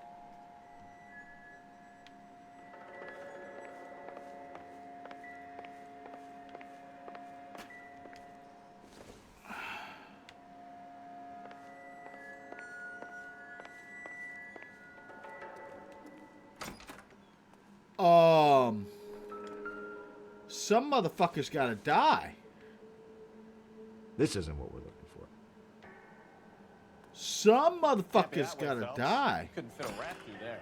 Some motherfuckers gotta die. This isn't what we're looking for. Some motherfuckers gotta die. You couldn't fit a rat through there.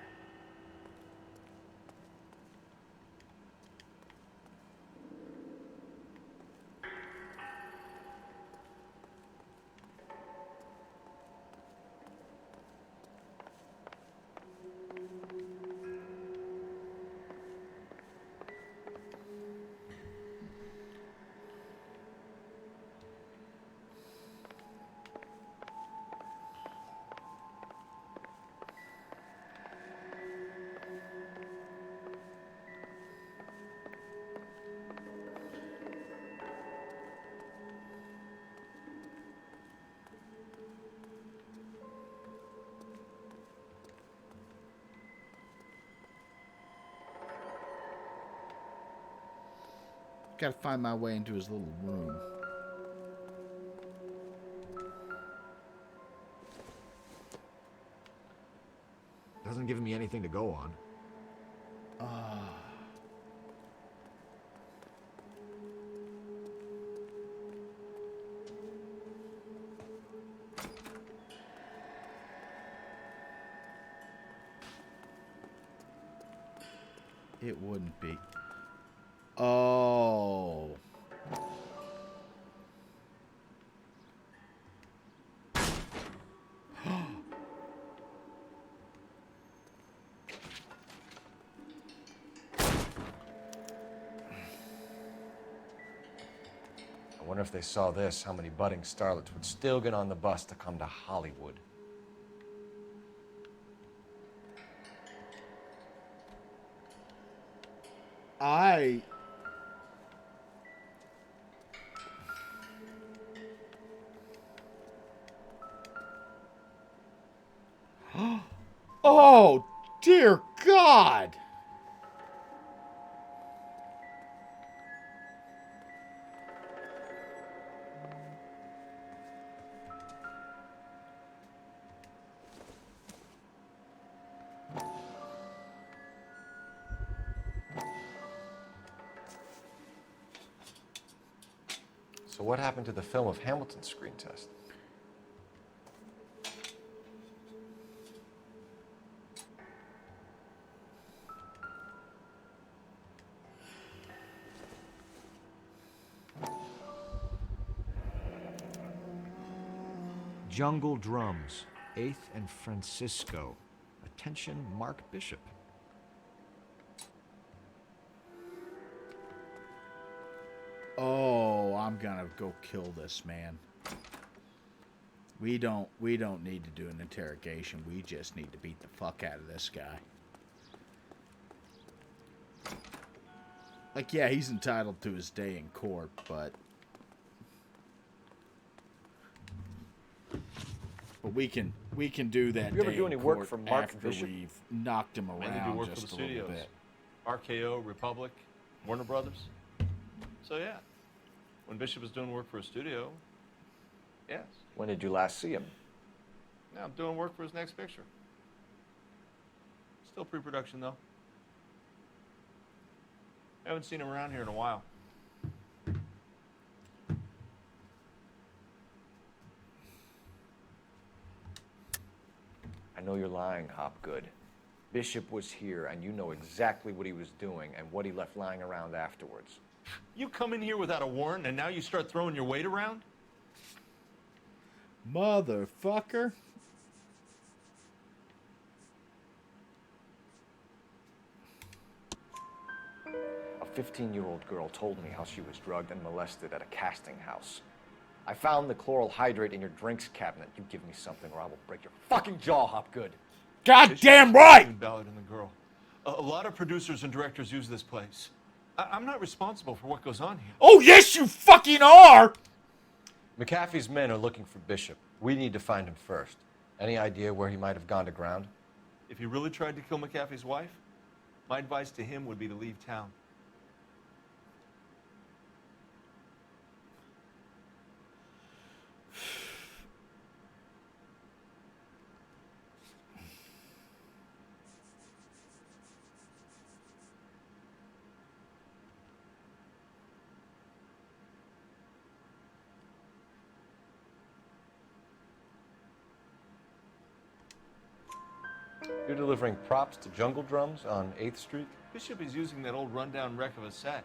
Gotta find my way into his little room. Doesn't give me anything to go on. It wouldn't be. Oh. I wonder if they saw this, how many budding starlets would still get on the bus to come to Hollywood. Oh, dear God. So what happened to the film of Hamilton's screen test? Jungle Drums, 8th and Francisco. Attention, Mark Bishop. Oh, I'm gonna go kill this man. We don't need to do an interrogation. We just need to beat the fuck out of this guy. Like, yeah, he's entitled to his day in court, but we can do that. You ever day do in any work court for Mark after Bishop? we've knocked him Mainly around do work just for a the little studios. bit. RKO, Republic, Warner Brothers. So yeah, when Bishop was doing work for a studio, yes. When did you last see him? Now I'm doing work for his next picture. Still pre-production though. Haven't seen him around here in a while. I know you're lying, Hopgood. Bishop was here, and you know exactly what he was doing and what he left lying around afterwards. You come in here without a warrant, and now you start throwing your weight around? Motherfucker. A 15-year-old girl told me how she was drugged and molested at a casting house. I found the chloral hydrate in your drinks cabinet. You give me something or I will break your fucking jaw, Hopgood. Goddamn right! Ballard and the girl. A lot of producers and directors use this place. I'm not responsible for what goes on here. Oh, yes, you fucking are! McAfee's men are looking for Bishop. We need to find him first. Any idea where he might have gone to ground? If he really tried to kill McAfee's wife, my advice to him would be to leave town. You're delivering props to Jungle Drums on 8th Street? Bishop is using that old rundown wreck of a set.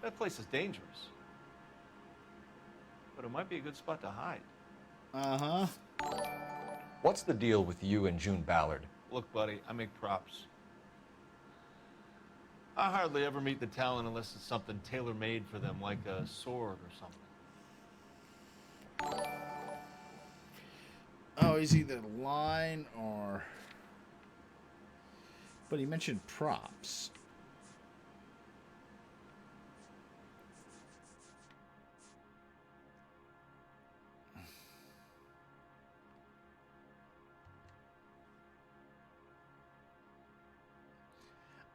That place is dangerous. But it might be a good spot to hide. Uh-huh. What's the deal with you and June Ballard? Look, buddy, I make props. I hardly ever meet the talent unless it's something tailor-made for them, like a sword or something. Oh, he's either line or... But he mentioned props.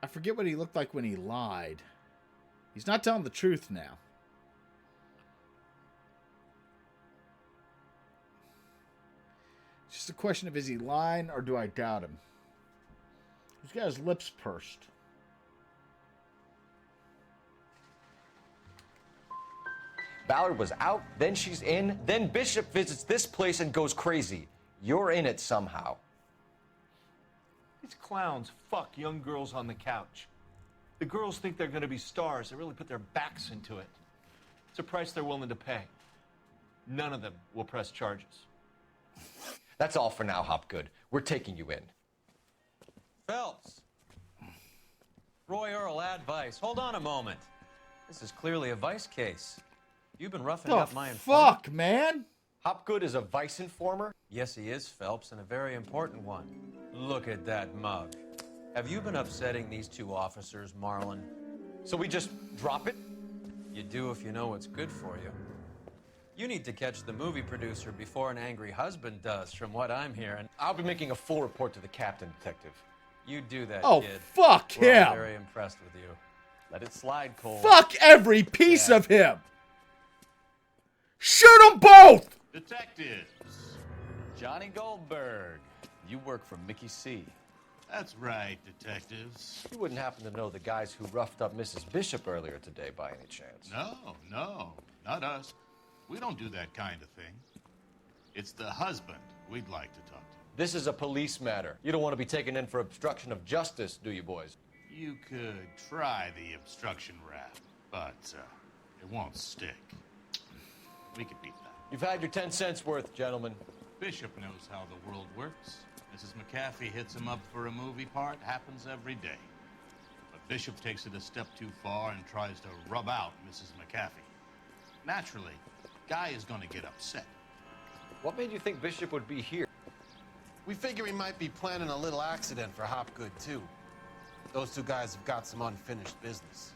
I forget what he looked like when he lied. He's not telling the truth now. It's just a question of, is he lying or do I doubt him? He's got his lips pursed. Ballard was out, then she's in, then Bishop visits this place and goes crazy. You're in it somehow. These clowns fuck young girls on the couch. The girls think they're going to be stars. They really put their backs into it. It's a price they're willing to pay. None of them will press charges. That's all for now, Hopgood. We're taking you in. Phelps. Roy Earl, advice. Hold on a moment. This is clearly a vice case. You've been roughing up my informant. Fuck, man. Hopgood is a vice informer? Yes, he is, Phelps, and a very important one. Look at that mug. Have you been upsetting these two officers, Marlon? So we just drop it? You do if you know what's good for you. You need to catch the movie producer before an angry husband does, from what I'm hearing. I'll be making a full report to the captain, Detective. You do that, Oh, kid. fuck We're all him. very impressed with you. Let it slide, Cole. Fuck every piece of him. Shoot them both. Detectives. Johnny Goldberg. You work for Mickey C. That's right, detectives. You wouldn't happen to know the guys who roughed up Mrs. Bishop earlier today by any chance? No, not us. We don't do that kind of thing. It's the husband we'd like to talk to. This is a police matter. You don't want to be taken in for obstruction of justice, do you, boys? You could try the obstruction rap, but it won't stick. We could beat that. You've had your 10 cents worth, gentlemen. Bishop knows how the world works. Mrs. McAfee hits him up for a movie part. Happens every day. But Bishop takes it a step too far and tries to rub out Mrs. McAfee. Naturally, Guy is going to get upset. What made you think Bishop would be here? We figure he might be planning a little accident for Hopgood, too. Those two guys have got some unfinished business.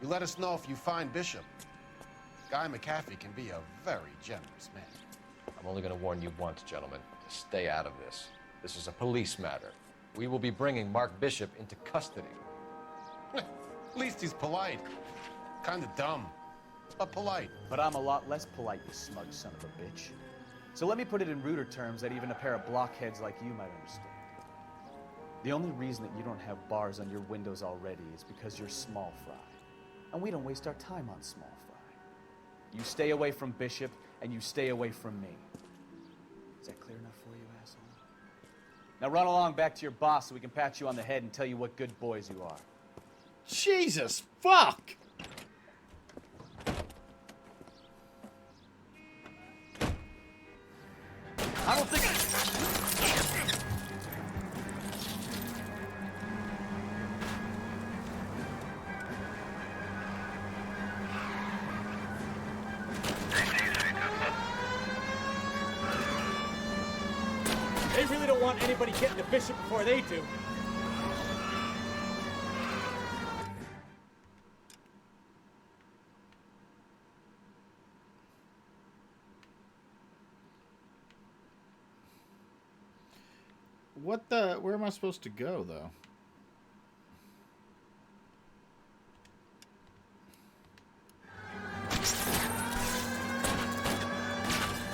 You let us know if you find Bishop. Guy McAfee can be a very generous man. I'm only going to warn you once, gentlemen, to stay out of this. This is a police matter. We will be bringing Mark Bishop into custody. At least he's polite. Kind of dumb, but polite. But I'm a lot less polite, you smug son of a bitch. So let me put it in ruder terms that even a pair of blockheads like you might understand. The only reason that you don't have bars on your windows already is because you're small fry. And we don't waste our time on small fry. You stay away from Bishop, and you stay away from me. Is that clear enough for you, asshole? Now run along back to your boss so we can pat you on the head and tell you what good boys you are. Jesus, fuck! I don't think... They really don't want anybody getting to Bishop before they do. What the... Where am I supposed to go, though?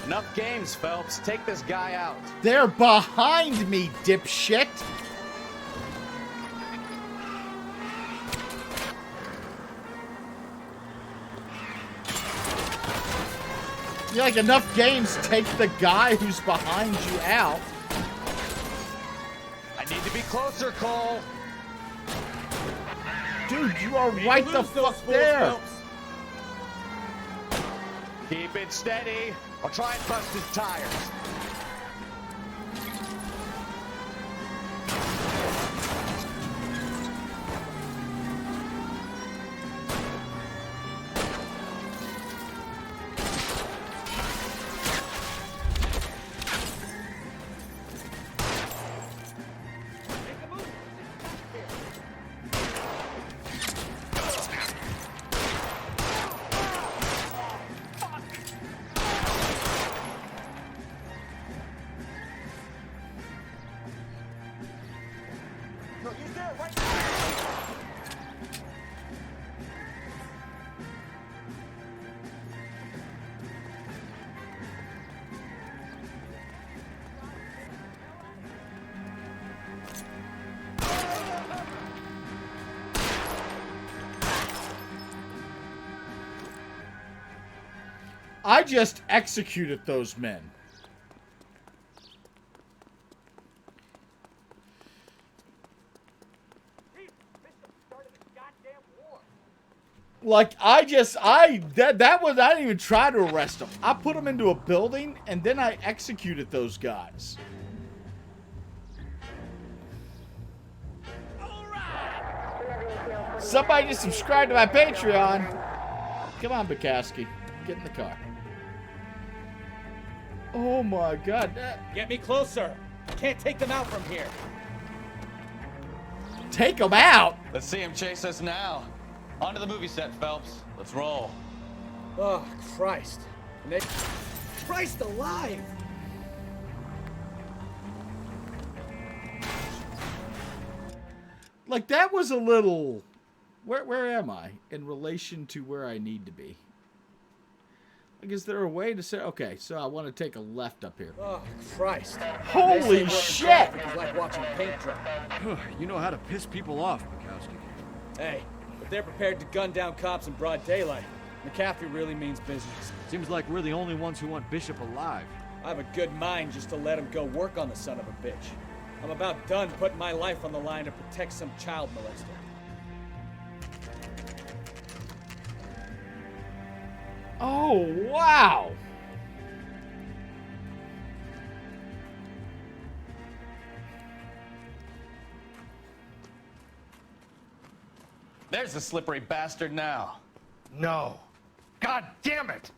Enough games, Phelps. Take this guy out. They're behind me, dipshit! You're like, enough games, take the guy who's behind you out. I need to be closer, Cole. Dude, you are right the fuck there. Keep it steady. I'll try and bust his tires. I just executed those men. Like, that was, I didn't even try to arrest them. I put them into a building, and then I executed those guys. Somebody just subscribe to my Patreon. Come on, Bukowski. Get in the car. Oh my god. Get me closer. I can't take them out from here. Take them out? Let's see him chase us now. On to the movie set, Phelps. Let's roll. Oh, Christ. Christ alive! Like, that was a little... Where am I in relation to where I need to be? Like, is there a way to say... Okay, so I want to take a left up here. Oh, Christ. Holy shit! It's like watching paint dry. You know how to piss people off, Bukowski. Hey, if they're prepared to gun down cops in broad daylight, McAfee really means business. Seems like we're the only ones who want Bishop alive. I have a good mind just to let him go work on the son of a bitch. I'm about done putting my life on the line to protect some child molester. Oh, wow! There's the slippery bastard now. No. God damn it!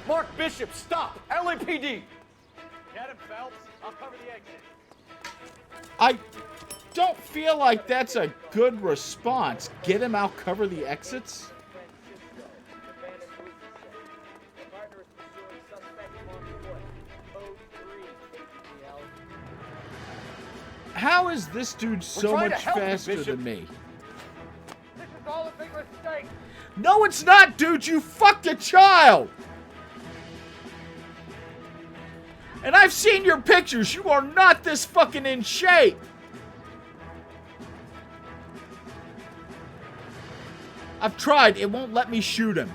Mark Bishop, stop! LAPD! Get him, Phelps. I'll cover the exit. I don't feel like that's a good response. Get him out, cover the exits? How is this dude so much faster than me? This is all a big mistake. No, it's not, dude. You fucked a child. And I've seen your pictures. You are not this fucking in shape. I've tried. It won't let me shoot him.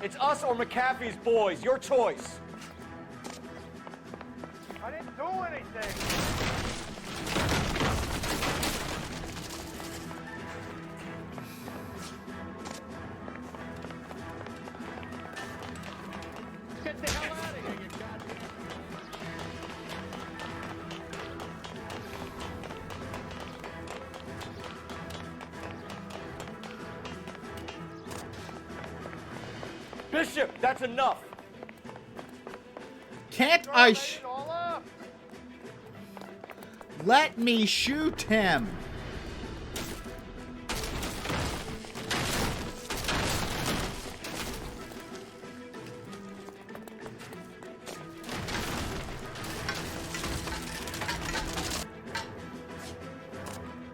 It's us or McAfee's boys. Your choice. I didn't do anything. Get the hell out of here, you goddamn. Bishop, that's enough. Can't I let me shoot him?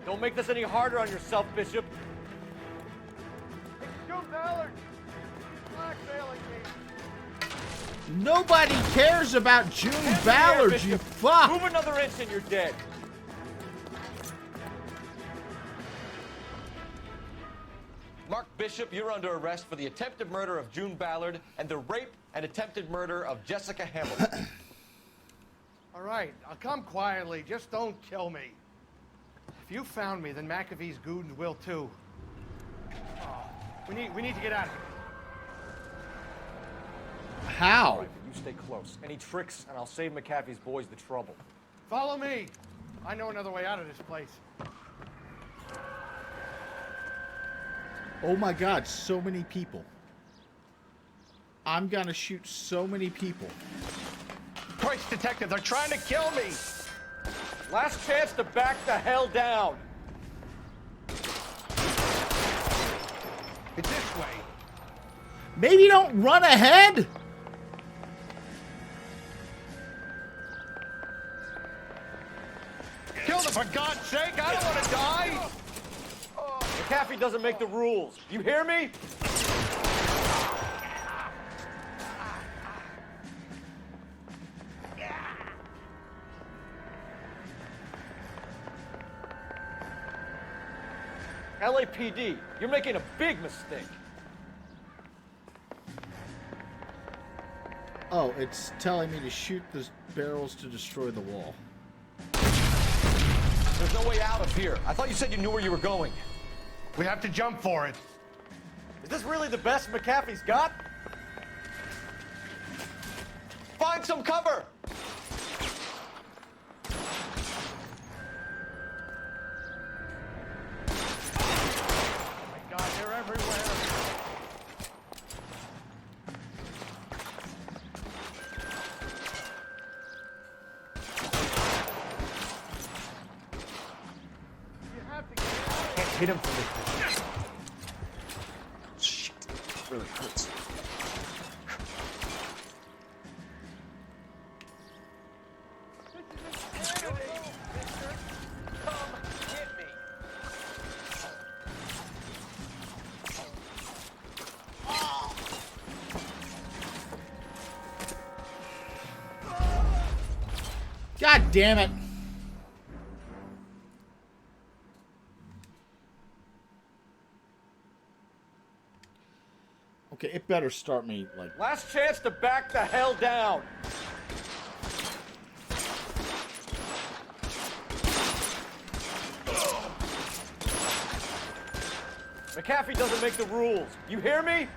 Don't make this any harder on yourself, Bishop. It's June Ballard. Blackmailing me. Nobody cares about June Ballard, you fuck. Move another inch and you're dead. Mark Bishop, you're under arrest for the attempted murder of June Ballard and the rape and attempted murder of Jessica Hamilton. All right, I'll come quietly. Just don't kill me. If you found me, then McAfee's goons will too. We need to get out of here. How? All right, but you stay close. Any tricks, and I'll save McAfee's boys the trouble. Follow me. I know another way out of this place. Oh my God, so many people. I'm gonna shoot so many people. Christ, detective, they're trying to kill me. Last chance to back the hell down. It's this way. Maybe don't run ahead. Kill them, for God's sake. I don't want to die. McAfee doesn't make the rules. You hear me? LAPD, you're making a big mistake. Oh, it's telling me to shoot the barrels to destroy the wall. There's no way out of here. I thought you said you knew where you were going. We have to jump for it. Is this really the best McAfee's got? Find some cover! Oh my God, they're everywhere. You have to get out. Can't hit him from this. Shit, it really hurts. God damn it. Okay, it better start me like... Last chance to back the hell down. McAfee doesn't make the rules. You hear me?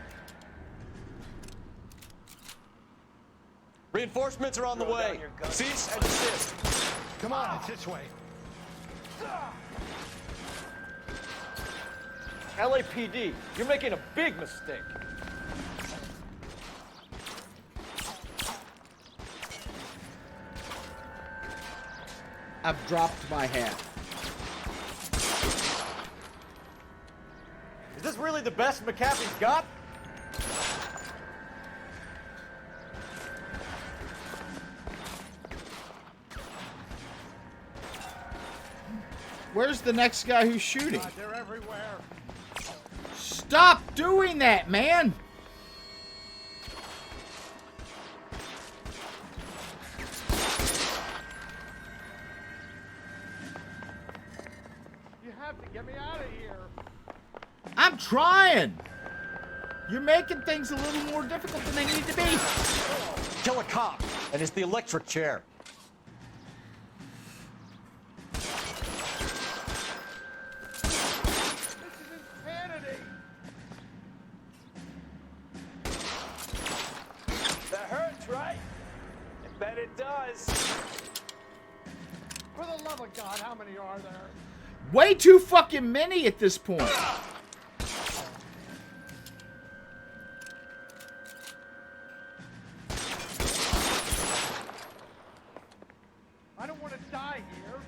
Reinforcements are on the way. Cease and desist. Come on, it's this way. LAPD, you're making a big mistake. I've dropped my hat. Is this really the best McAfee's got? Where's the next guy who's shooting? God, they're everywhere. Stop doing that, man! You have to get me out of here. I'm trying! You're making things a little more difficult than they need to be. Kill a cop, and it's the electric chair. That hurts, right? I bet it does. For the love of God, how many are there? Way too fucking many at this point. I don't want to die here.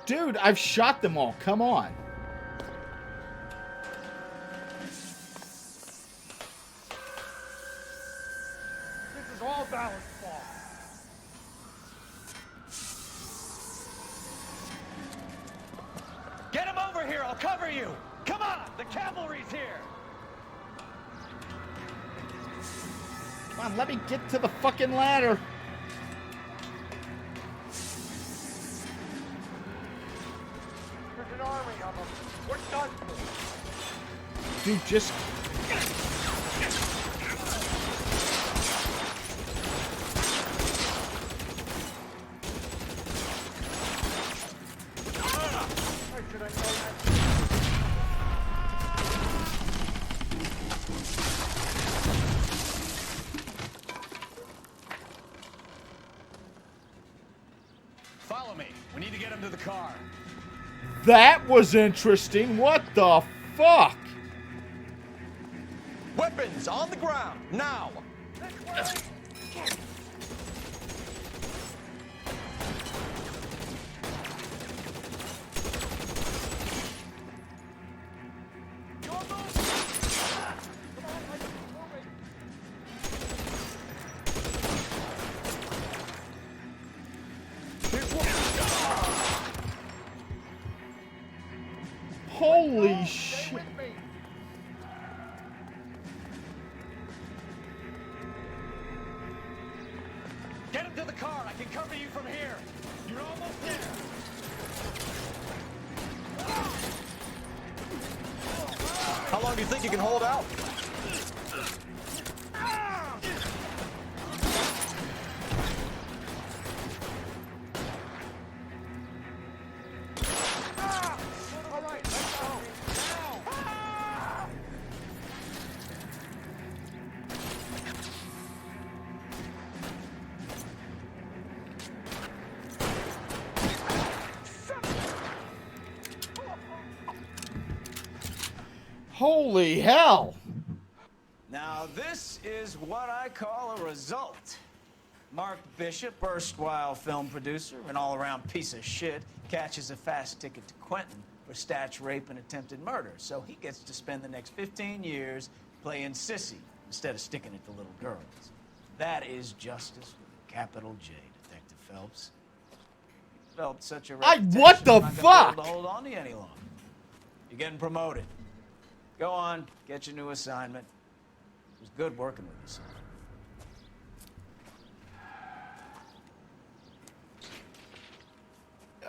Dude, I've shot them all. Come on. This is all Ballard's fault. Get him over here, I'll cover you. Come on, the cavalry's here. Come on, let me get to the fucking ladder. There's an army of them. We're done for. Dude, just... Why should I know that? Follow me. We need to get him to the car. That was interesting. What the fuck? Weapons on the ground, now! Holy shit. Get him to the car, I can cover you from here. You're almost there. How long do you think you can hold out? All right, let's go. Now. Holy hell. Now this is what I call a result. Mark Bishop, erstwhile film producer, an all-around piece of shit, catches a fast ticket to Quentin for statch rape and attempted murder. So he gets to spend the next 15 years playing sissy instead of sticking it to little girls. That is justice with a capital J, Detective Phelps. You developed such a reputation, what the I'm not gonna be fuck? able to hold on to you any longer. You're getting promoted. Go on, get your new assignment. It was good working with you,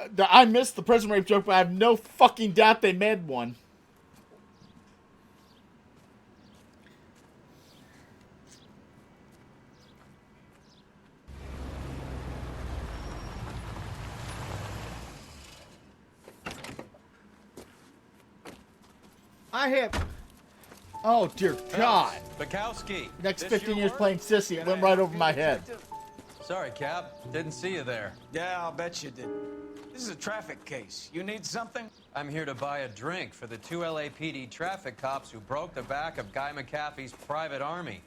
son. I missed the prison rape joke, but I have no fucking doubt they made one. I have... Oh, dear God. Bukowski. Next this 15 your years work? playing sissy. It went right over my head. Sorry, Cap. Didn't see you there. Yeah, I'll bet you did. This is a traffic case. You need something? I'm here to buy a drink for the 2 LAPD traffic cops who broke the back of Guy McAfee's private army.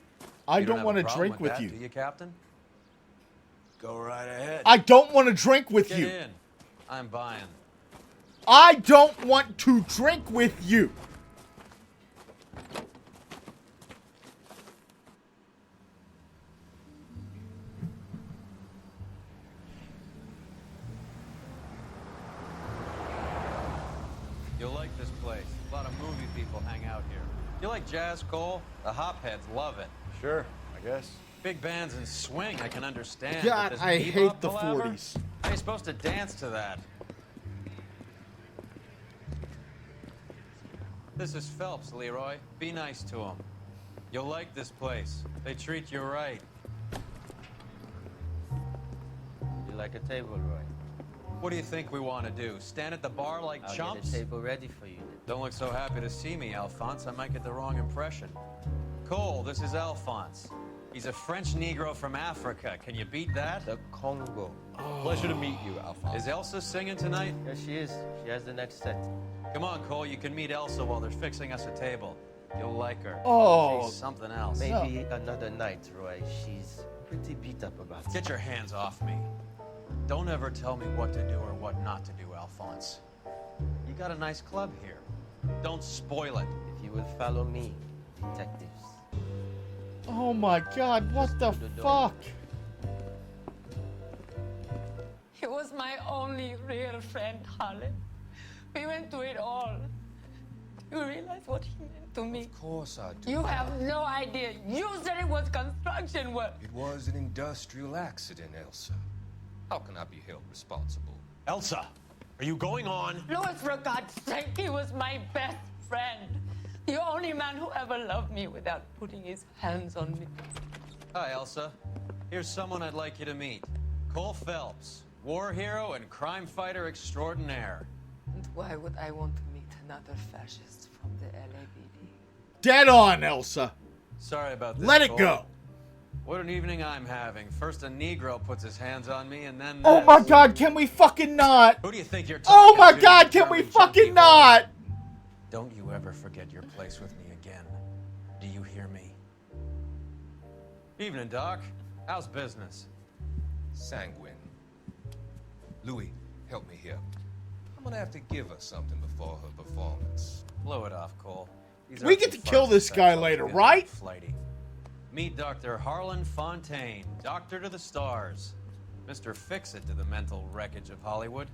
I You don't have want a to problem drink with that, you. Do you, Captain? Go right ahead. I don't want to drink with Get you. in. I'm buying. I don't want to drink with you. You'll like this place. A lot of movie people hang out here. You like jazz, Cole? The hopheads love it. Sure, I guess. Big bands and swing, I can understand. God, but this I bebop hate the palaver? 40s. How are you supposed to dance to that? This is Phelps, Leroy. Be nice to him. You'll like this place. They treat you right. You like a table, Roy? What do you think we want to do? Stand at the bar like I'll chumps? get a table ready for you. Don't look so happy to see me, Alphonse. I might get the wrong impression. Cole, this is Alphonse. He's a French Negro from Africa. Can you beat that? The Congo. Pleasure to meet you, Alphonse. Is Elsa singing tonight? Yes, she is. She has the next set. Come on, Cole. You can meet Elsa while they're fixing us a table. You'll like her. Oh. She's something else. Maybe another night, Roy. She's pretty beat up about it. Get your hands off me. Don't ever tell me what to do or what not to do, Alphonse. You got a nice club here. Don't spoil it. If you will follow me, detectives. Oh my God, what the fuck? He was my only real friend, Harlan. We went through it all. Do you realize what he meant to me? Of course I do. You have no idea. You said it was construction work. It was an industrial accident, Elsa. How can I be held responsible? Elsa, are you going on? Louis, for God's sake, he was my best friend. The only man who ever loved me without putting his hands on me. Hi, Elsa. Here's someone I'd like you to meet. Cole Phelps, war hero and crime fighter extraordinaire. And why would I want to meet another fascist from the LAPD? Dead on, Elsa. Sorry about this, Let it Cole. go. What an evening I'm having. First a Negro puts his hands on me, and then Oh this. my God, can we fucking not? Who do you think you're Oh talking my to, God, you can we German fucking junkie not? boy? Don't you ever forget your place with me again. Do you hear me? Evening, Doc. How's business? Sanguine. Louis, help me here. I'm gonna have to give her something before her performance. Blow it off, Cole. These We are get some to kill farces this that guy folks later, get right? Flighty. Meet Dr. Harlan Fontaine, doctor to the stars. Mr. Fix-It to the mental wreckage of Hollywood.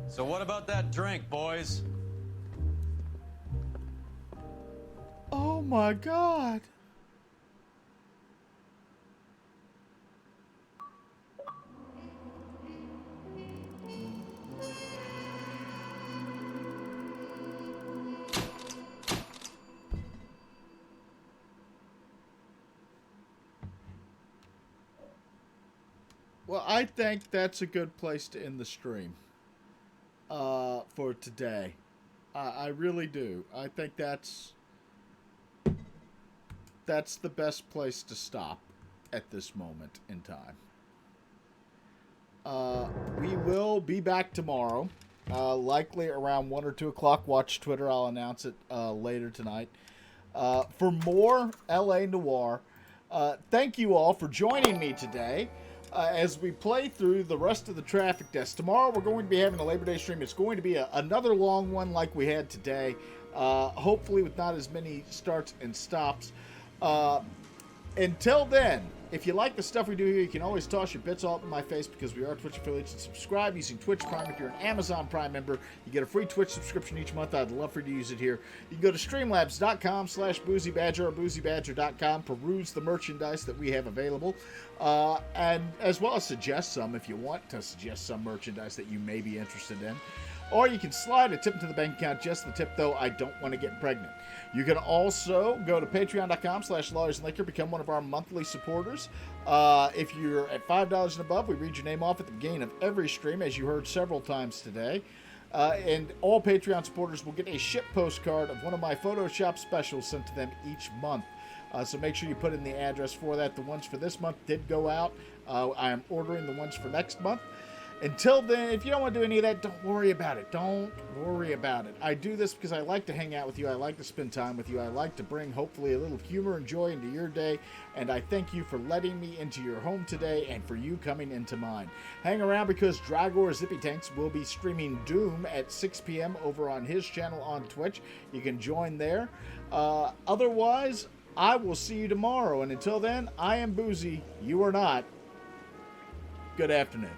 So what about that drink, boys? Oh my God. Well, I think that's a good place to end the stream for today. I really do. I think that's the best place to stop at this moment in time. We will be back tomorrow, likely around 1 or 2 o'clock. Watch Twitter. I'll announce it later tonight. For more LA Noire, thank you all for joining me today. As we play through the rest of the traffic desk. Tomorrow we're going to be having a Labor Day stream. It's going to be another long one like we had today. Hopefully with not as many starts and stops. Until then, if you like the stuff we do here, you can always toss your bits all up in my face because we are Twitch affiliates, and subscribe using Twitch Prime. If you're an Amazon Prime member, you get a free Twitch subscription each month. I'd love for you to use it here. You can go to streamlabs.com/Boozy Badger or BoozyBadger.com, peruse the merchandise that we have available, and as well as suggest some if you want to suggest some merchandise that you may be interested in. Or you can slide a tip into the bank account. Just the tip, though. I don't want to get pregnant. You can also go to patreon.com/LawyersAndLiquor, become one of our monthly supporters. If you're at $5 and above, we read your name off at the beginning of every stream, as you heard several times today. And all Patreon supporters will get a ship postcard of one of my Photoshop specials sent to them each month. So make sure you put in the address for that. The ones for this month did go out. I am ordering the ones for next month. Until then, if you don't want to do any of that, don't worry about it. Don't worry about it. I do this because I like to hang out with you. I like to spend time with you. I like to bring, hopefully, a little humor and joy into your day. And I thank you for letting me into your home today and for you coming into mine. Hang around because Dragor Zippy Tanks will be streaming Doom at 6 p.m. over on his channel on Twitch. You can join there. Otherwise, I will see you tomorrow. And until then, I am Boozy. You are not. Good afternoon.